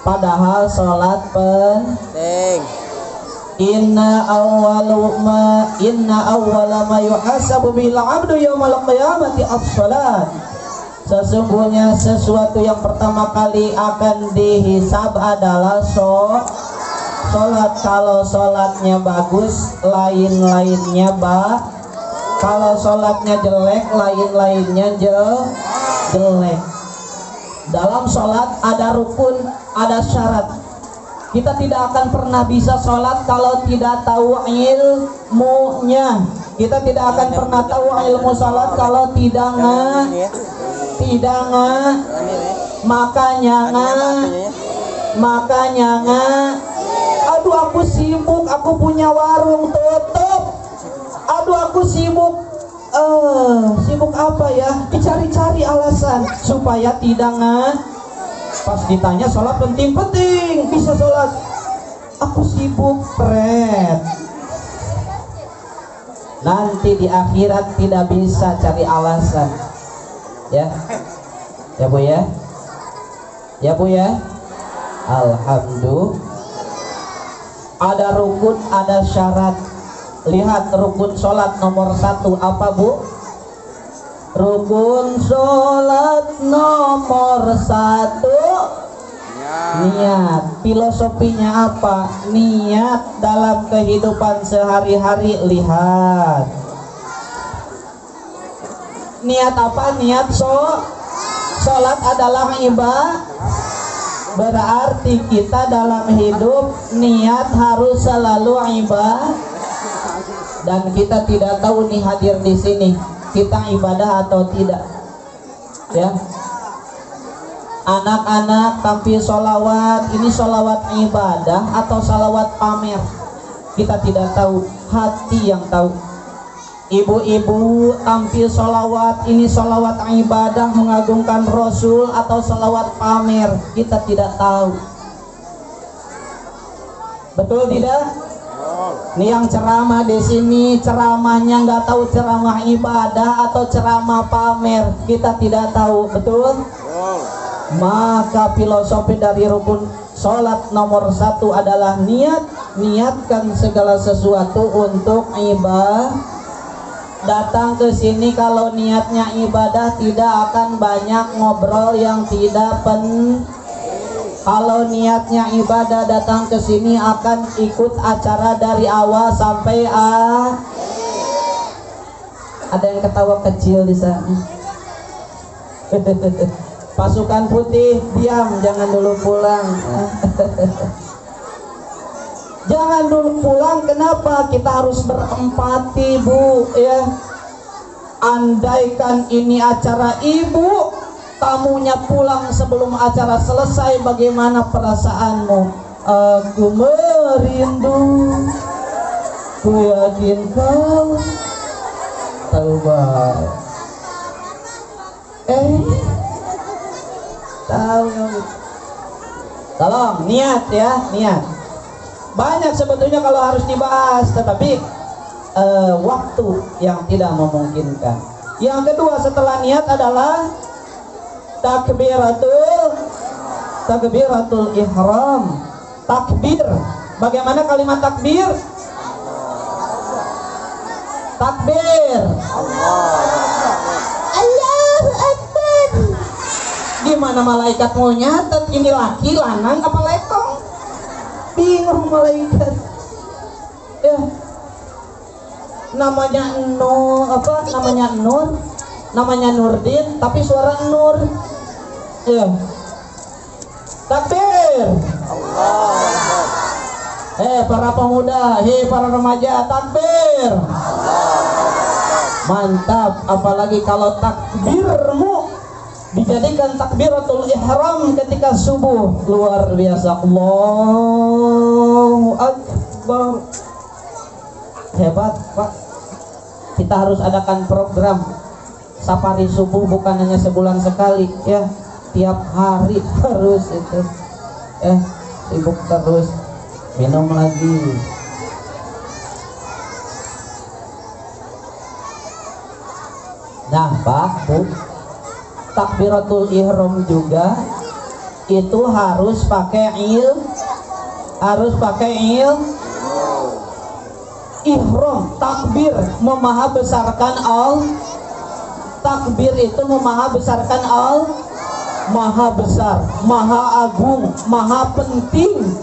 Padahal sholat penting. Inna awwala ma yuhasabu bil 'abdu yaumal qiyamati as-shalat. Sesungguhnya sesuatu yang pertama kali akan dihisab adalah sholat. Kalau sholatnya bagus, lain-lainnya kalau sholatnya jelek, lain-lainnya jelek. Dalam sholat ada rukun, ada syarat. Kita tidak akan pernah bisa sholat kalau tidak tahu ilmunya. Kita tidak akan pernah tahu ilmu sholat kalau makanya aduh aku sibuk, aku punya warung tutup. Aduh aku sibuk. Sibuk apa ya? Dicari-cari alasan supaya tidak pas ditanya sholat penting, bisa sholat. Aku sibuk, pret. Nanti di akhirat tidak bisa cari alasan. Ya Bu ya. Ya Bu ya. Alhamdulillah. Ada rukun, ada syarat. Lihat rukun sholat nomor 1 apa Bu? Rukun sholat nomor 1 niat. Filosofinya apa? Niat dalam kehidupan sehari-hari. Lihat niat apa? Niat sholat adalah ibadah. Berarti kita dalam hidup niat harus selalu ibadah. Dan kita tidak tahu nih hadir di sini kita ibadah atau tidak, ya. Anak-anak tampil sholawat, ini sholawat ibadah atau sholawat pamer? Kita tidak tahu, hati yang tahu. Ibu-ibu tampil sholawat, ini sholawat ibadah mengagungkan Rasul atau sholawat pamer? Kita tidak tahu. Betul tidak? Nih yang ceramah di sini ceramahnya nggak tahu ceramah ibadah atau ceramah pamer, kita tidak tahu, betul? Maka filosofi dari rukun sholat nomor 1 adalah niat. Niatkan segala sesuatu untuk ibadah. Datang ke sini kalau niatnya ibadah tidak akan banyak ngobrol yang tidak penting. Kalau niatnya ibadah datang ke sini akan ikut acara dari awal sampai Ada yang ketawa kecil di sana. Pasukan putih diam, jangan dulu pulang. Jangan dulu pulang. Kenapa? Kita harus berempati, Bu, ya. Andaikan ini acara ibu, tamunya pulang sebelum acara selesai, bagaimana perasaanmu? Aku merindu, ku yakin kau tahu baik. Tahu. Tolong niat ya, niat. Banyak sebetulnya kalau harus dibahas, tetapi waktu yang tidak memungkinkan. Yang kedua setelah niat adalah takbiratul ihram. Takbir. Bagaimana kalimat takbir? Takbir. Allahu Akbar. Gimana malaikat mau nyatet ini laki, lanang, apa lekong? Bingung malaikat. Ya. Namanya Nur, namanya Nurdin, tapi suara Nur. Ya. Takbir. Para pemuda, para remaja, takbir. Mantap, apalagi kalau takbirmu dijadikan takbiratul ihram ketika subuh, luar biasa. Allahu Akbar. Hebat, Pak. Kita harus adakan program safari subuh, bukan hanya sebulan sekali ya, tiap hari harus itu. Sibuk terus. Minum lagi. Nah, Pak, Bu, takbiratul ihram juga itu harus pakai ihram. Takbir memahabesarkan takbir itu memahabesarkan maha besar, maha agung, maha penting,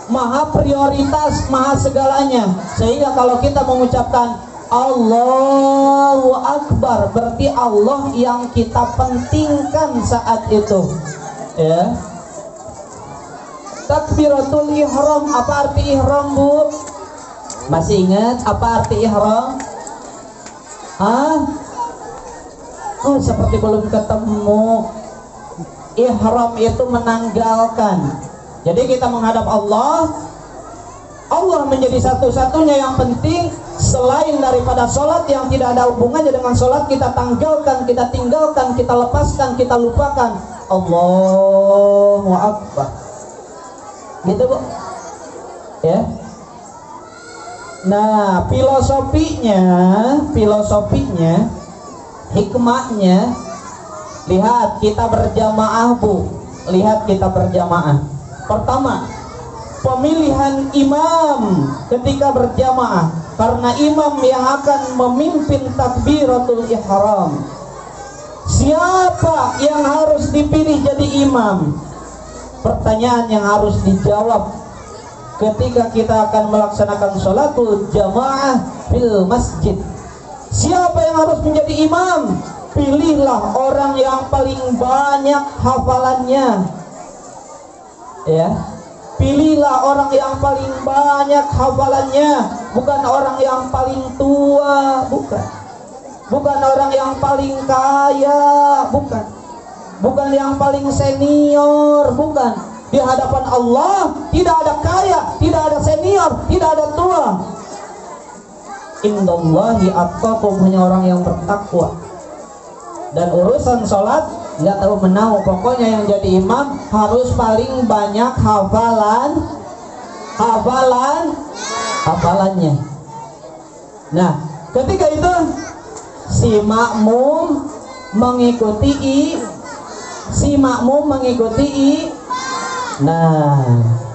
maha prioritas, maha segalanya. Sehingga kalau kita mengucapkan Allahu Akbar, berarti Allah yang kita pentingkan saat itu ya. Takbiratul ihram, apa arti ihram, Bu? Masih ingat apa arti ihram? Oh, seperti belum ketemu. Ihram itu menanggalkan. Jadi kita menghadap Allah, Allah menjadi satu-satunya yang penting. Selain daripada sholat yang tidak ada hubungannya dengan sholat, kita tanggalkan, kita tinggalkan, kita lepaskan, kita lupakan. Allahu Akbar. Gitu, Bu ya. Nah, filosofinya, hikmahnya, lihat kita berjamaah, Bu. Lihat kita berjamaah. Pertama, pemilihan imam ketika berjamaah, karena imam yang akan memimpin takbiratul ihram. Siapa yang harus dipilih jadi imam? Pertanyaan yang harus dijawab ketika kita akan melaksanakan sholatul jamaah fil masjid. Siapa yang harus menjadi imam? Pilihlah orang yang paling banyak hafalannya ya. Pilihlah orang yang paling banyak hafalannya, bukan orang yang paling tua, bukan orang yang paling kaya, bukan yang paling senior, bukan. Di hadapan Allah tidak ada kaya, tidak ada senior, tidak ada tua. Indallahi atqakum, hanya orang yang bertakwa. Dan urusan sholat nggak tahu menau, pokoknya yang jadi imam harus paling banyak hafalannya. Nah, ketika itu si makmum mengikuti. Nah,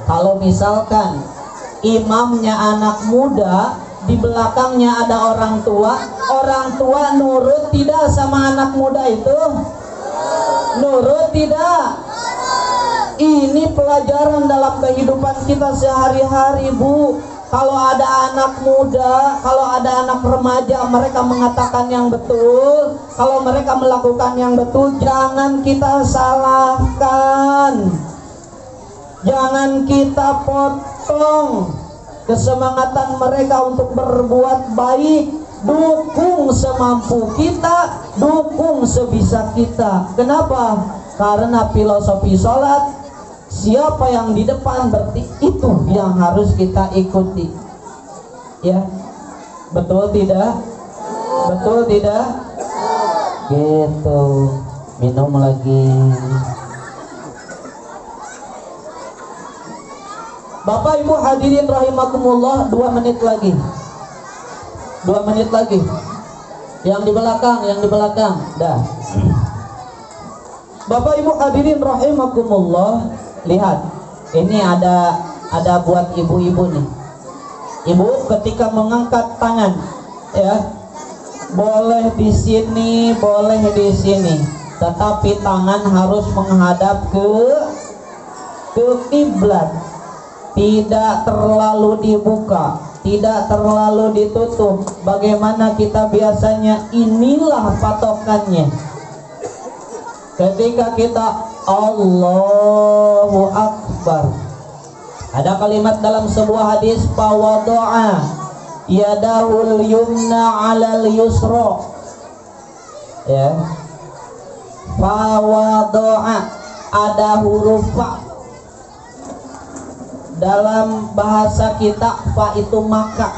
kalau misalkan imamnya anak muda, di belakangnya ada orang tua nurut tidak sama anak muda itu? Nurut tidak? Ini pelajaran dalam kehidupan kita sehari-hari, Bu. Kalau ada anak muda, kalau ada anak remaja, mereka mengatakan yang betul, kalau mereka melakukan yang betul, jangan kita salahkan, jangan kita potong kesemangatan mereka untuk berbuat baik. Dukung semampu kita, dukung sebisa kita. Kenapa? Karena filosofi sholat, siapa yang di depan berarti itu yang harus kita ikuti ya. Betul tidak? Betul tidak? Gitu. Minum lagi. Bapak Ibu hadirin rahimakumullah, 2 menit lagi. 2 menit lagi. Yang di belakang, dah. Bapak Ibu hadirin rahimakumullah, lihat. Ini ada buat ibu-ibu nih. Ibu ketika mengangkat tangan ya, boleh di sini, boleh di sini, tetapi tangan harus menghadap ke kiblat. Tidak terlalu dibuka, tidak terlalu ditutup. Bagaimana kita biasanya, inilah patokannya. Ketika kita Allahu Akbar, ada kalimat dalam sebuah hadis, fawadoa yadahul yumna 'alal yusra, ya. Fa wada'a, ada huruf fa. Dalam bahasa kita fa itu maka,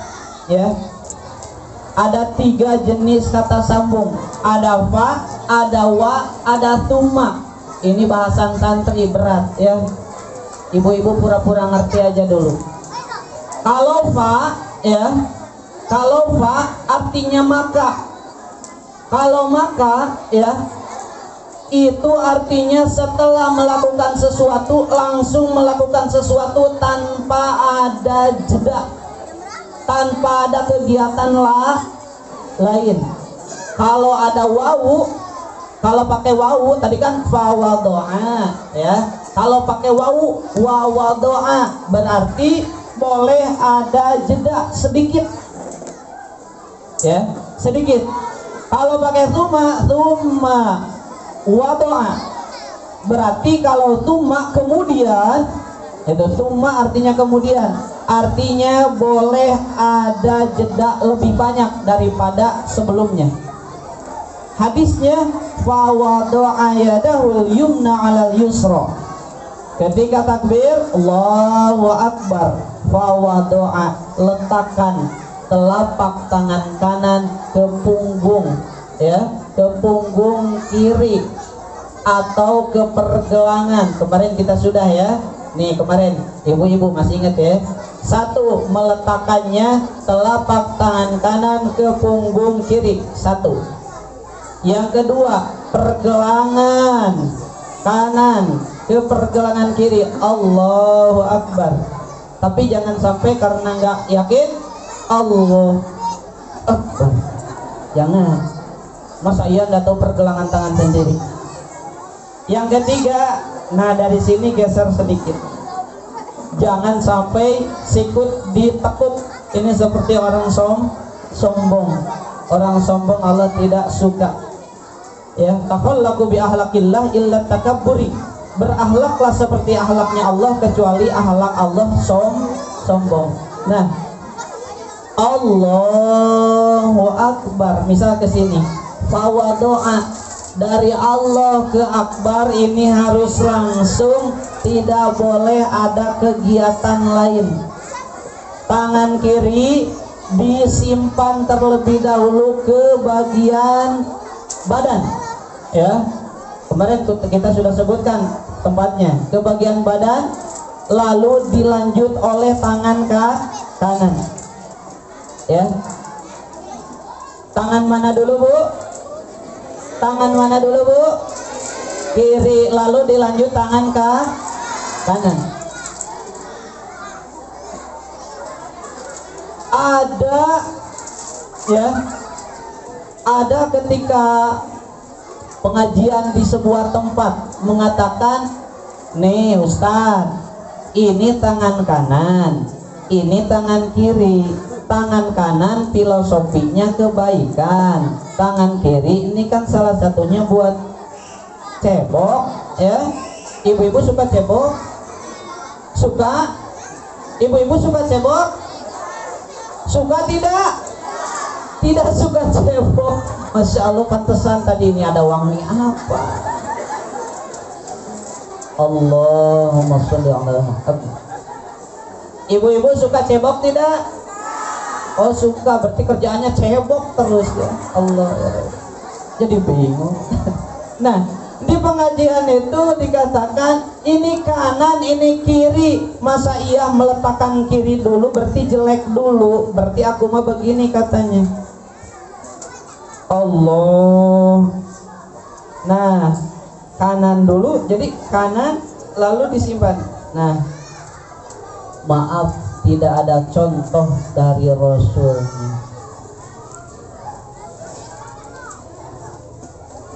ya. Ada 3 jenis kata sambung, ada fa, ada wa, ada tuma. Ini bahasan santri berat, ya. Ibu-ibu pura-pura ngerti aja dulu. Kalau fa, ya, kalau fa artinya maka. Kalau maka, ya, itu artinya setelah melakukan sesuatu langsung melakukan sesuatu tanpa ada jeda, tanpa ada kegiatan lain. Kalau ada wawu, kalau pakai wawu tadi kan fawadoa, ya. Kalau pakai wawu wawadoa berarti boleh ada jeda sedikit, ya, sedikit. Kalau pakai tuma wadoa berarti kalau tuma kemudian, itu tuma artinya kemudian, artinya boleh ada jeda lebih banyak daripada sebelumnya. Hadisnya fa wada'a yadahul yumna 'alal yusra. Ketika takbir Allahu Akbar, fa wada'a, letakkan telapak tangan kanan ke punggung, ya, ke punggung kiri atau ke pergelangan. Kemarin kita sudah, ya. Nih kemarin ibu-ibu masih ingat, ya. 1, meletakkannya telapak tangan kanan ke punggung kiri. 1. Yang kedua, pergelangan kanan ke pergelangan kiri. Allahu Akbar. Tapi jangan sampai karena nggak yakin Allahu Akbar. Jangan. Masa iya nggak tahu pergelangan tangan sendiri. Yang ketiga, nah dari sini geser sedikit. Jangan sampai sikut ditekuk. Ini seperti orang sombong. Orang sombong Allah tidak suka. Ya, takhallaku bi ahlakillah illa takabburi. Berakhlaklah seperti akhlaknya Allah kecuali akhlak Allah sombong. Nah, Allahu Akbar, misal ke sini. Bahwa doa dari Allah ke Akbar ini harus langsung, tidak boleh ada kegiatan lain. Tangan kiri disimpan terlebih dahulu ke bagian badan, ya. Kemarin kita sudah sebutkan tempatnya, ke bagian badan, lalu dilanjut oleh tangan kanan, ya. Tangan mana dulu, Bu? Tangan mana dulu, Bu? Kiri, lalu dilanjut tangan kanan. Ada, ya, ada ketika pengajian di sebuah tempat mengatakan, nih Ustaz, ini tangan kanan, ini tangan kiri. Tangan kanan filosofinya kebaikan, tangan kiri ini kan salah satunya buat cebok, ya. Ibu-ibu suka cebok? Suka? Ibu-ibu suka cebok? Suka tidak? Tidak suka cebok. Masya Allah, pantesan tadi ini ada wangi apa? Allahumma sholli ala Muhammad. Ibu-ibu suka cebok tidak? Oh suka, berarti kerjaannya cebok terus, ya. Allah, ya. Jadi bingung. Nah, di pengajian itu dikatakan ini kanan, ini kiri. Masa iya meletakkan kiri dulu berarti jelek dulu? Berarti aku mah begini katanya. Allah. Nah, kanan dulu, jadi kanan lalu disimpan. Nah, maaf, tidak ada contoh dari Rasulnya.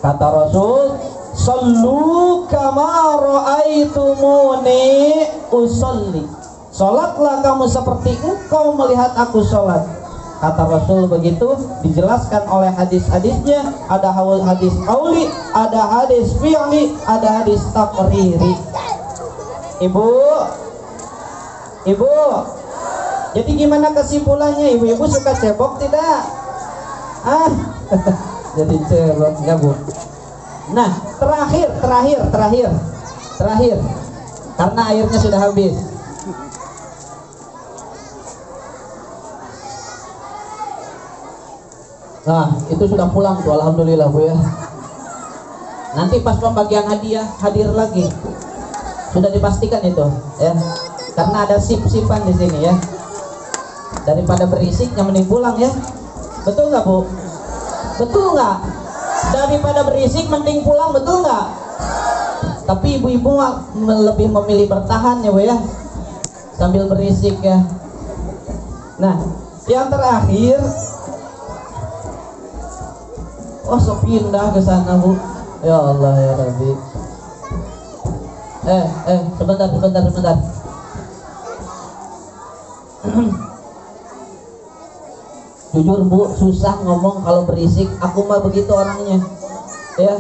Kata Rasul, sallu kama ra'aitumuni usolli. Salatlah kamu seperti engkau melihat aku salat. Kata Rasul begitu, dijelaskan oleh hadis-hadisnya. Ada hadis qauli, ada hadis fi'li, ada hadis taqriri. Ibu, Jadi gimana kesimpulannya, ibu-ibu suka cebok tidak? Jadi cebok enggak Bu? Nah, terakhir karena airnya sudah habis. Nah, itu sudah pulang tuh, alhamdulillah Bu ya. Nanti pas pembagian hadiah hadir lagi. Sudah dipastikan itu ya. Karena ada sip-sipan di sini ya. Daripada berisik yang mending pulang ya. Betul nggak Bu? Betul nggak? Daripada berisik mending pulang, betul nggak? Tapi ibu-ibu lebih memilih bertahan ya Bu ya. Sambil berisik ya. Nah, yang terakhir, oh sepindah ke sana Bu. Ya Allah ya Rabbi. Sebentar. Jujur Bu, susah ngomong kalau berisik. Aku mah begitu orangnya. Ya.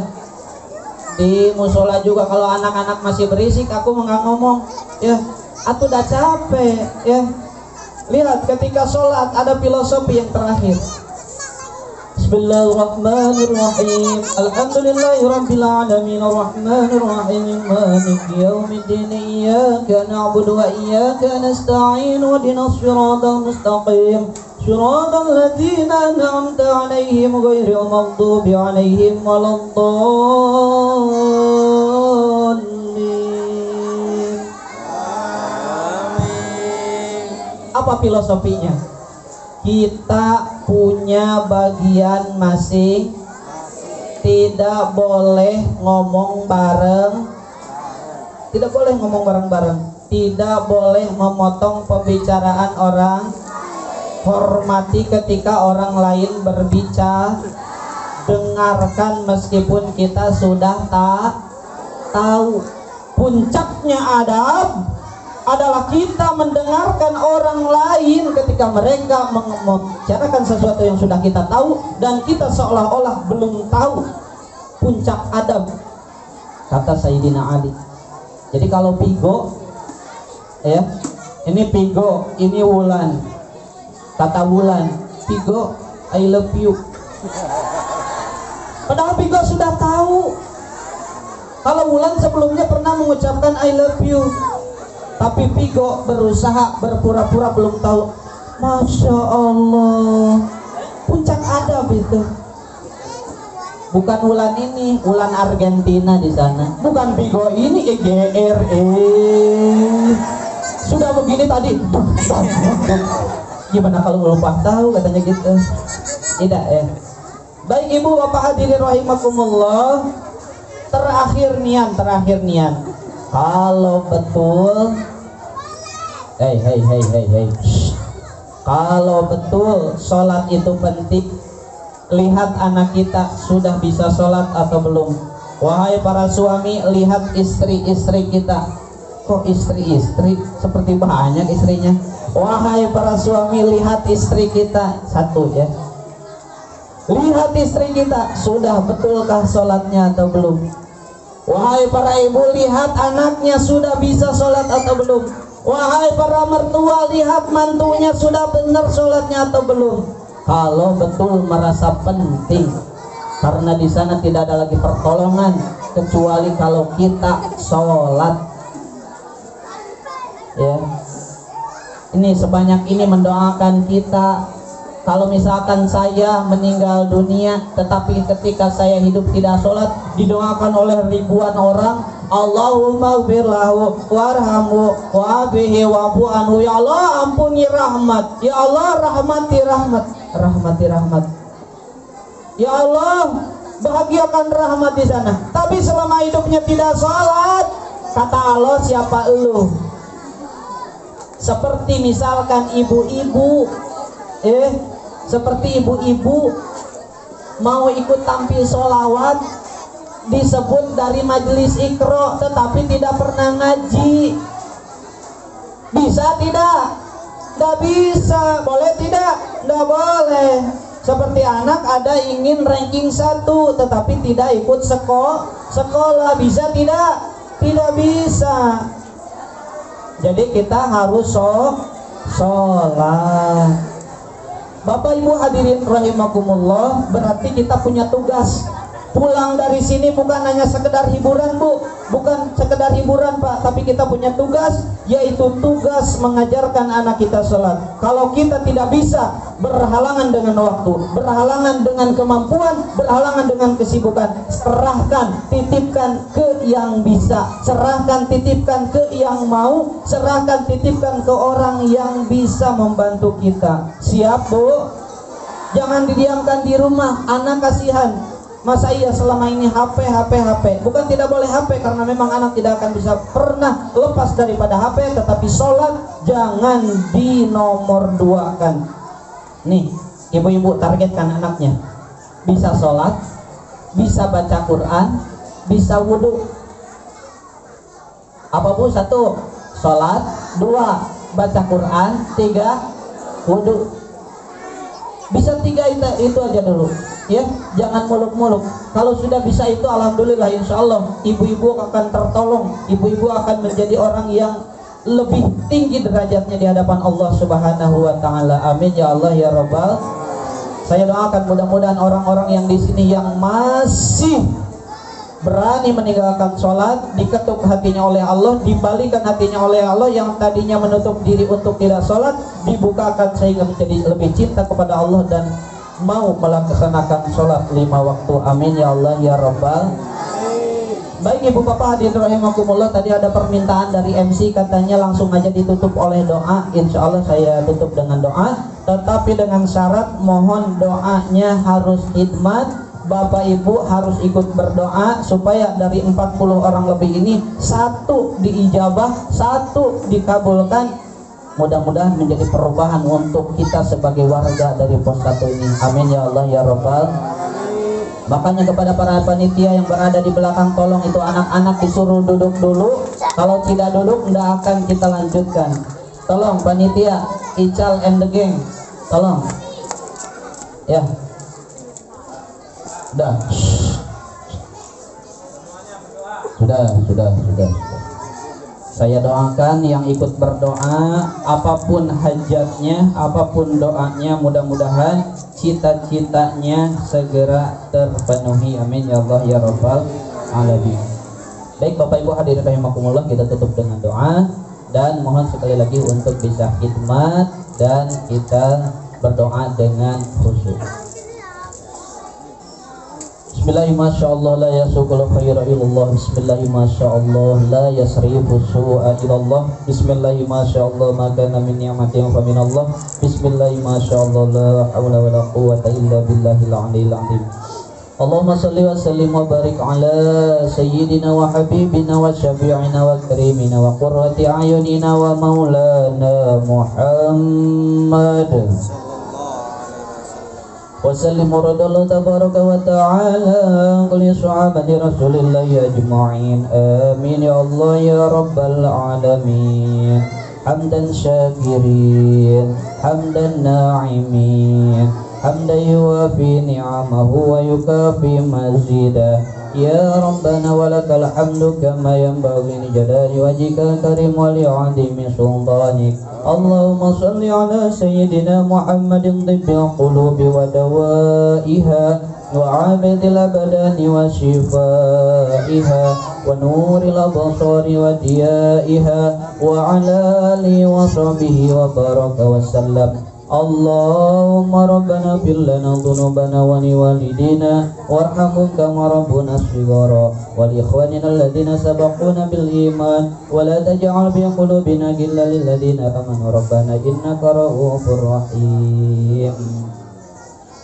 Di musola juga kalau anak-anak masih berisik, aku mah nggak ngomong. Ya. Aku udah capek. Ya. Lihat ketika sholat ada filosofi yang terakhir. Bismillahirrahmanirrahim. Alhamdulillahirabbil alamin arrahmanir rahim maliki yaumiddin iyyaka na'budu wa iyyaka nasta'in ihdinas siratal mustaqim siratal ladzina an'amta 'alaihim ghairil maghdubi 'alaihim waladdallin. Amin. Apa filosofinya? Kita punya bagian masing, tidak boleh ngomong bareng, tidak boleh ngomong bareng-bareng, tidak boleh memotong pembicaraan orang, hormati ketika orang lain berbicara, dengarkan meskipun kita sudah tak tahu. Puncaknya adab adalah kita mendengarkan orang lain ketika mereka membicarakan sesuatu yang sudah kita tahu dan kita seolah-olah belum tahu. Puncak adab, kata Sayyidina Ali. Jadi kalau Pigo ya, ini Pigo, ini Wulan, kata Wulan, Pigo I love you, padahal Pigo sudah tahu kalau Wulan sebelumnya pernah mengucapkan I love you. Tapi Pigo berusaha berpura-pura belum tahu. Masya Allah, puncak adab itu. Bukan Wulan ini, Wulan Argentina di sana. Bukan Pigo ini, EGRE. Sudah begini tadi. Gimana kalau lupa tahu katanya gitu? Tidak ya. Baik Ibu Bapak hadirin rahimakumullah. Terakhir nian. Kalau betul, kalau betul sholat itu penting, lihat anak kita sudah bisa sholat atau belum. Wahai para suami, lihat istri-istri kita. Kok istri-istri seperti banyak istrinya? Wahai para suami, lihat istri kita. Satu ya, lihat istri kita sudah betulkah sholatnya atau belum. Wahai para ibu, lihat anaknya sudah bisa sholat atau belum. Wahai para mertua, lihat mantunya sudah benar sholatnya atau belum. Kalau betul merasa penting, karena di sana tidak ada lagi pertolongan kecuali kalau kita sholat. Ya, ini sebanyak ini mendoakan kita. Kalau misalkan saya meninggal dunia, tetapi ketika saya hidup tidak sholat, didoakan oleh ribuan orang, Allahumma gfirlahu warhamhu wa'afihi wa'fu anhu. Ya Allah ampuni rahmat, ya Allah rahmati rahmat. Ya Allah bahagiakan rahmat di sana. Tapi selama hidupnya tidak sholat, kata Allah, siapa elu? Seperti misalkan ibu-ibu, seperti ibu-ibu mau ikut tampil sholawat, disebut dari majelis ikro, tetapi tidak pernah ngaji. Bisa tidak? Tidak bisa. Boleh tidak? Tidak boleh. Seperti anak ada ingin ranking 1 tetapi tidak ikut sekolah. Bisa tidak? Tidak bisa. Jadi kita harus sholat. Bapak Ibu hadirin rahimakumullah, berarti kita punya tugas. Pulang dari sini bukan hanya sekedar hiburan, Bu, bukan sekedar hiburan, Pak, tapi kita punya tugas, yaitu tugas mengajarkan anak kita sholat. Kalau kita tidak bisa, berhalangan dengan waktu, berhalangan dengan kemampuan, berhalangan dengan kesibukan, serahkan, titipkan ke yang bisa, serahkan, titipkan ke yang mau, serahkan, titipkan ke orang yang bisa membantu kita. Siap, Bu? Jangan didiamkan di rumah, anak kasihan. Masa iya selama ini HP. Bukan tidak boleh HP, karena memang anak tidak akan bisa pernah lepas daripada HP. Tetapi sholat jangan dinomor duakan. Nih, ibu-ibu targetkan anaknya bisa sholat, bisa baca Quran, bisa wudhu. Apa Bu? 1 sholat, 2 baca Quran, 3 wudhu. Bisa 3 itu aja dulu, ya, jangan muluk-muluk. Kalau sudah bisa itu, alhamdulillah, insya Allah ibu-ibu akan tertolong, ibu-ibu akan menjadi orang yang lebih tinggi derajatnya di hadapan Allah Subhanahu wa Ta'ala. Amin ya Allah ya Rabbal. Saya doakan mudah-mudahan orang-orang yang di sini yang masih berani meninggalkan sholat, diketuk hatinya oleh Allah, dibalikan hatinya oleh Allah. Yang tadinya menutup diri untuk tidak sholat, dibukakan sehingga menjadi lebih cinta kepada Allah dan mau melaksanakan sholat 5 waktu. Amin ya Allah ya Rabbal. Baik ibu bapak hadirin rahimakumullah, tadi ada permintaan dari MC, katanya langsung aja ditutup oleh doa. Insya Allah saya tutup dengan doa, tetapi dengan syarat mohon doanya harus khidmat. Bapak ibu harus ikut berdoa supaya dari 40 orang lebih ini 1 diijabah, 1 dikabulkan. Mudah-mudahan menjadi perubahan untuk kita sebagai warga dari pos 1 ini. Amin ya Allah ya Rabbal. Makanya kepada para panitia yang berada di belakang, tolong itu anak-anak disuruh duduk dulu. Kalau tidak duduk tidak akan kita lanjutkan. Tolong panitia, Ical and the gang, tolong ya. Sudah. Saya doakan yang ikut berdoa, apapun hajatnya, apapun doanya, mudah-mudahan cita-citanya segera terpenuhi. Amin ya Allah ya Rabbal alamin. Baik Bapak Ibu hadirin rahimakumullah, kita tutup dengan doa dan mohon sekali lagi untuk bisa khidmat dan kita berdoa dengan khusyuk. Bismillahirrahmanirrahim. La yasukul khaira illallah. Bismillahirrahmanirrahim. La yasrifu su'a illallah. Bismillahirrahmanirrahim. Maka min ni'matin fa min Allah. Bismillahirrahmanirrahim. La haula wala quwwata illa billahil aliyyil azim. Allahumma salli wa sallim wa barik ala sayyidina wa habibina wa syafi'ina wa karimina wa qurrati a'yunina wa maulana Muhammad. وسلم ورد الله تبارك وتعالى كل صحابة رسول الله أجمعين آمين يا الله يا رب العالمين. حمدا شاكرين حمدا ناعمين حمدا يوافي نعمه ويكافي مزيدا يا ربنا ولك الحمد كما ينبغي لجلال وجهك الكريم ولعظيم سلطانك. اللهم صل على سيدنا محمد طب القلوب ودوائها وعابد الأبدان وشفائها ونور الأبصار وديائها وعلى آله وصحبه وبارك وسلم. اللهم ربنا اغفر لنا ذنوبنا ولوالدينا وارحمهم كما ربنا صغارا ولإخواننا الذين سبقونا بالإيمان ولا تجعل في قلوبنا غلا للذين آمنوا ربنا إنك رؤوف رحيم.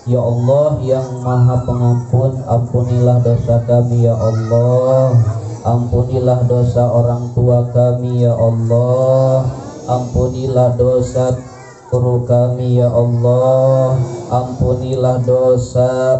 Ya Allah yang Maha Pengampun, ampunilah dosa kami ya Allah. Ampunilah dosa orang tua kami ya Allah. Ampunilah dosa guru kami ya Allah. Ampunilah dosa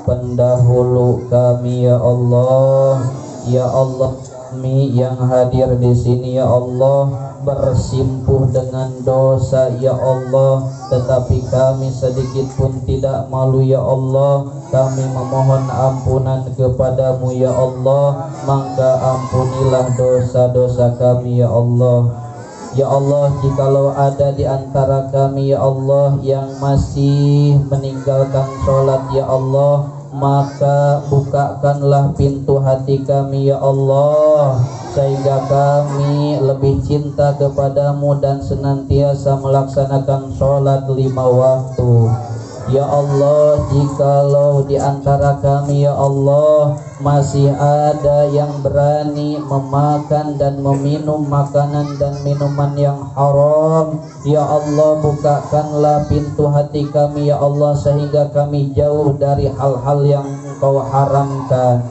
pendahulu kami ya Allah. Ya Allah, kami yang hadir di sini ya Allah bersimpuh dengan dosa ya Allah, tetapi kami sedikit pun tidak malu ya Allah. Kami memohon ampunan kepadamu ya Allah, maka ampunilah dosa-dosa kami ya Allah. Ya Allah, jikalau ada di antara kami ya Allah yang masih meninggalkan sholat ya Allah, maka bukakanlah pintu hati kami ya Allah, sehingga kami lebih cinta kepadamu dan senantiasa melaksanakan sholat 5 waktu. Ya Allah, jikalau di antara kami ya Allah masih ada yang berani memakan dan meminum makanan dan minuman yang haram, ya Allah bukakanlah pintu hati kami ya Allah, sehingga kami jauh dari hal-hal yang Engkau haramkan.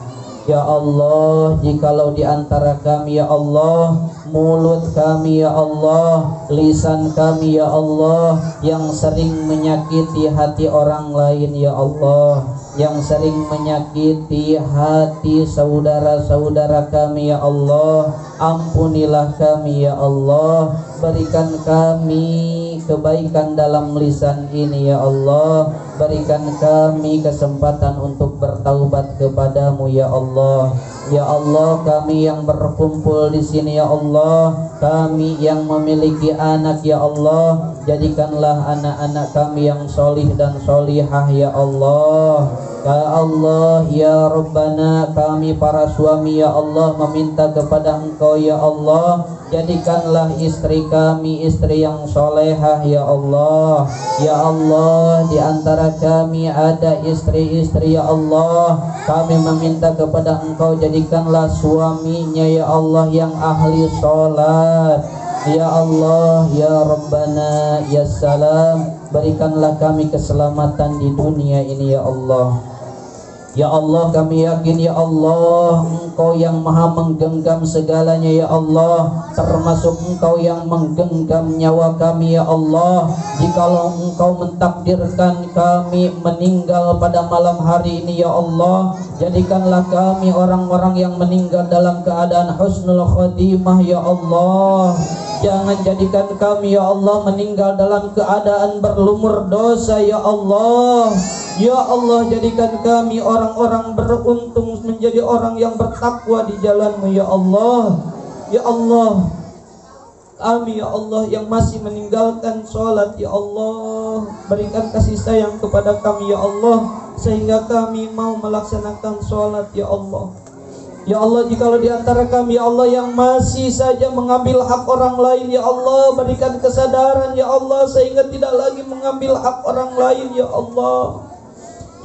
Ya Allah, jikalau di antara kami ya Allah, mulut kami ya Allah, lisan kami ya Allah yang sering menyakiti hati orang lain ya Allah, yang sering menyakiti hati saudara-saudara kami ya Allah, ampunilah kami ya Allah, berikan kami kebaikan dalam lisan ini ya Allah, berikan kami kesempatan untuk bertaubat kepadamu ya Allah. Ya Allah, kami yang berkumpul di sini ya Allah, kami yang memiliki anak ya Allah, jadikanlah anak-anak kami yang solih dan solihah ya Allah. Ya Allah, ya Rabbana, kami para suami ya Allah meminta kepada Engkau ya Allah, jadikanlah istri kami istri yang solehah ya Allah. Ya Allah, di antara kami ada istri-istri ya Allah, kami meminta kepada Engkau jadikanlah suaminya ya Allah yang ahli sholat. Ya Allah, ya Rabbana, ya Salam, berikanlah kami keselamatan di dunia ini ya Allah. Ya Allah, kami yakin ya Allah, Engkau yang maha menggenggam segalanya ya Allah, termasuk Engkau yang menggenggam nyawa kami ya Allah. Jikalau Engkau mentakdirkan kami meninggal pada malam hari ini ya Allah, jadikanlah kami orang-orang yang meninggal dalam keadaan husnul khotimah ya Allah. Jangan jadikan kami ya Allah meninggal dalam keadaan berlumur dosa ya Allah. Ya Allah, jadikan kami orang-orang beruntung, menjadi orang yang bertakwa di jalan-Mu ya Allah. Ya Allah, kami ya Allah yang masih meninggalkan sholat ya Allah, berikan kasih sayang kepada kami ya Allah, sehingga kami mau melaksanakan sholat ya Allah. Ya Allah, jikalau di antara kami ya Allah yang masih saja mengambil hak orang lain ya Allah, berikan kesadaran ya Allah, sehingga tidak lagi mengambil hak orang lain ya Allah.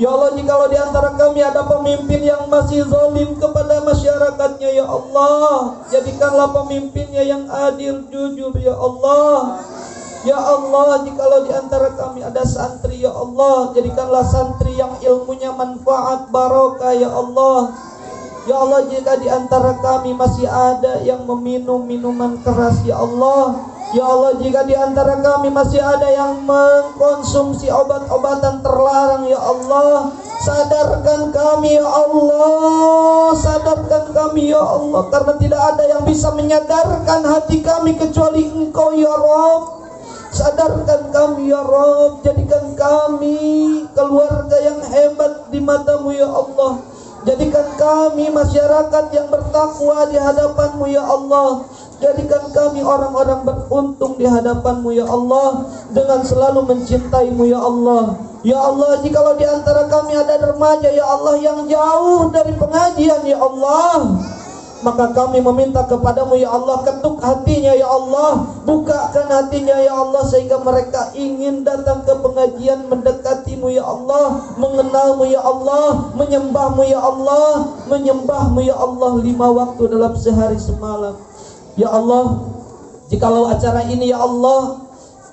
Ya Allah, jikalau di antara kami ada pemimpin yang masih zalim kepada masyarakatnya ya Allah, jadikanlah pemimpinnya yang adil, jujur ya Allah. Ya Allah, jikalau di antara kami ada santri ya Allah, jadikanlah santri yang ilmunya manfaat, barokah ya Allah. Ya Allah, jika di antara kami masih ada yang meminum minuman keras ya Allah, ya Allah, jika di antara kami masih ada yang mengkonsumsi obat-obatan terlarang ya Allah, sadarkan kami ya Allah, sadarkan kami ya Allah, karena tidak ada yang bisa menyadarkan hati kami kecuali Engkau ya Rabb. Sadarkan kami ya Rabb, jadikan kami keluarga yang hebat di mata-Mu ya Allah. Jadikan kami masyarakat yang bertakwa di hadapan-Mu ya Allah. Jadikan kami orang-orang beruntung di hadapan-Mu ya Allah, dengan selalu mencintai-Mu ya Allah. Ya Allah, jikalau di antara kami ada remaja ya Allah yang jauh dari pengajian ya Allah, maka kami meminta kepadamu ya Allah, ketuk hatinya ya Allah, bukakan hatinya ya Allah, sehingga mereka ingin datang ke pengajian, mendekatimu ya Allah, mengenalmu ya Allah, menyembahmu ya Allah, menyembahmu ya Allah 5 waktu dalam sehari semalam. Ya Allah, jikalau acara ini ya Allah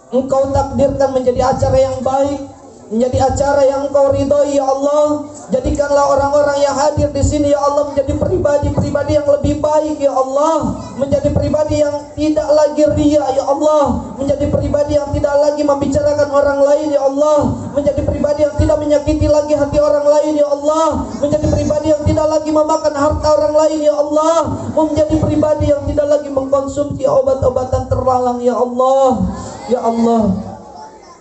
Engkau takdirkan menjadi acara yang baik, menjadi acara yang Engkau ridhoi ya Allah, jadikanlah orang-orang yang hadir di sini ya Allah menjadi pribadi-pribadi yang lebih baik ya Allah, menjadi pribadi yang tidak lagi ria ya Allah, menjadi pribadi yang tidak lagi membicarakan orang lain ya Allah, menjadi pribadi yang tidak menyakiti lagi hati orang lain ya Allah, menjadi pribadi yang tidak lagi memakan harta orang lain ya Allah, menjadi pribadi yang tidak lagi mengkonsumsi obat-obatan terlarang ya Allah. Ya Allah,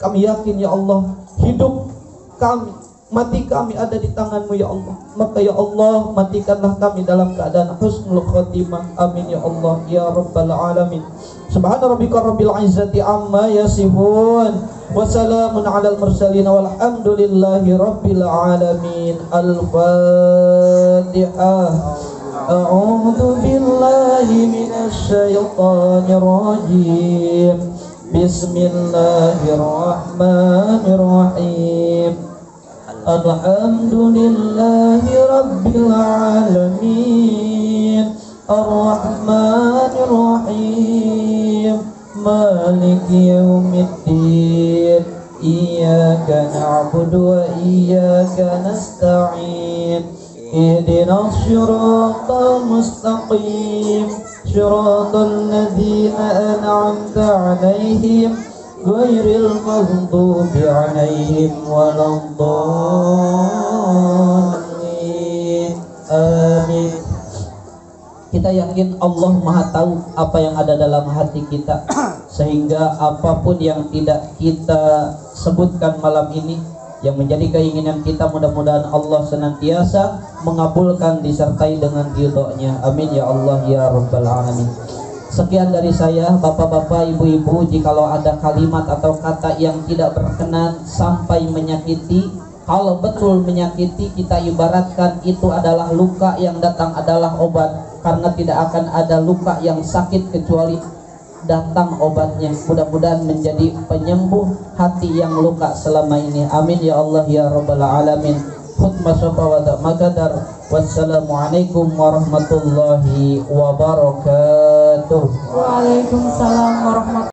kami yakin ya Allah, hidup kami, mati kami ada di tangan-Mu ya Allah. Maka ya Allah, matikanlah kami dalam keadaan husnul khotimah. Amin ya Allah, ya Rabbal Alamin. Subhana rabbika rabbil izzati amma yasifun wa salamun alal mursalin walhamdulillahi rabbil alamin. Al-Fatihah. A'udzu billahi minasy syaithanir rajim. Bismillahirrahmanirrahim. Alhamdulillahi rabbil alamin. Ar-Rahmanir Rahim. Maliki yaumiddin. Iyyaka na'budu wa iyyaka nasta'in. Ihdinas siratal mustaqim. Siratal ladzina an'amta 'alaihim ghairil maghdubi 'alaihim waladdallin. Amin. Kita yakin Allah Maha tahu apa yang ada dalam hati kita, sehingga apapun yang tidak kita sebutkan malam ini yang menjadi keinginan kita, mudah-mudahan Allah senantiasa mengabulkan disertai dengan ridho-Nya. Amin ya Allah ya Rabbal alamin. Sekian dari saya, bapak-bapak, ibu-ibu. Jikalau ada kalimat atau kata yang tidak berkenan sampai menyakiti, kalau betul menyakiti, kita ibaratkan itu adalah luka yang datang adalah obat, karena tidak akan ada luka yang sakit kecuali datang obatnya. Mudah-mudahan menjadi penyembuh hati yang luka selama ini. Amin ya Allah ya Rabbal alamin. Khutbah syafawat makadar. Wassalamualaikum warahmatullahi wabarakatuh. Waalaikumsalam warahmatullahi wabarakatuh.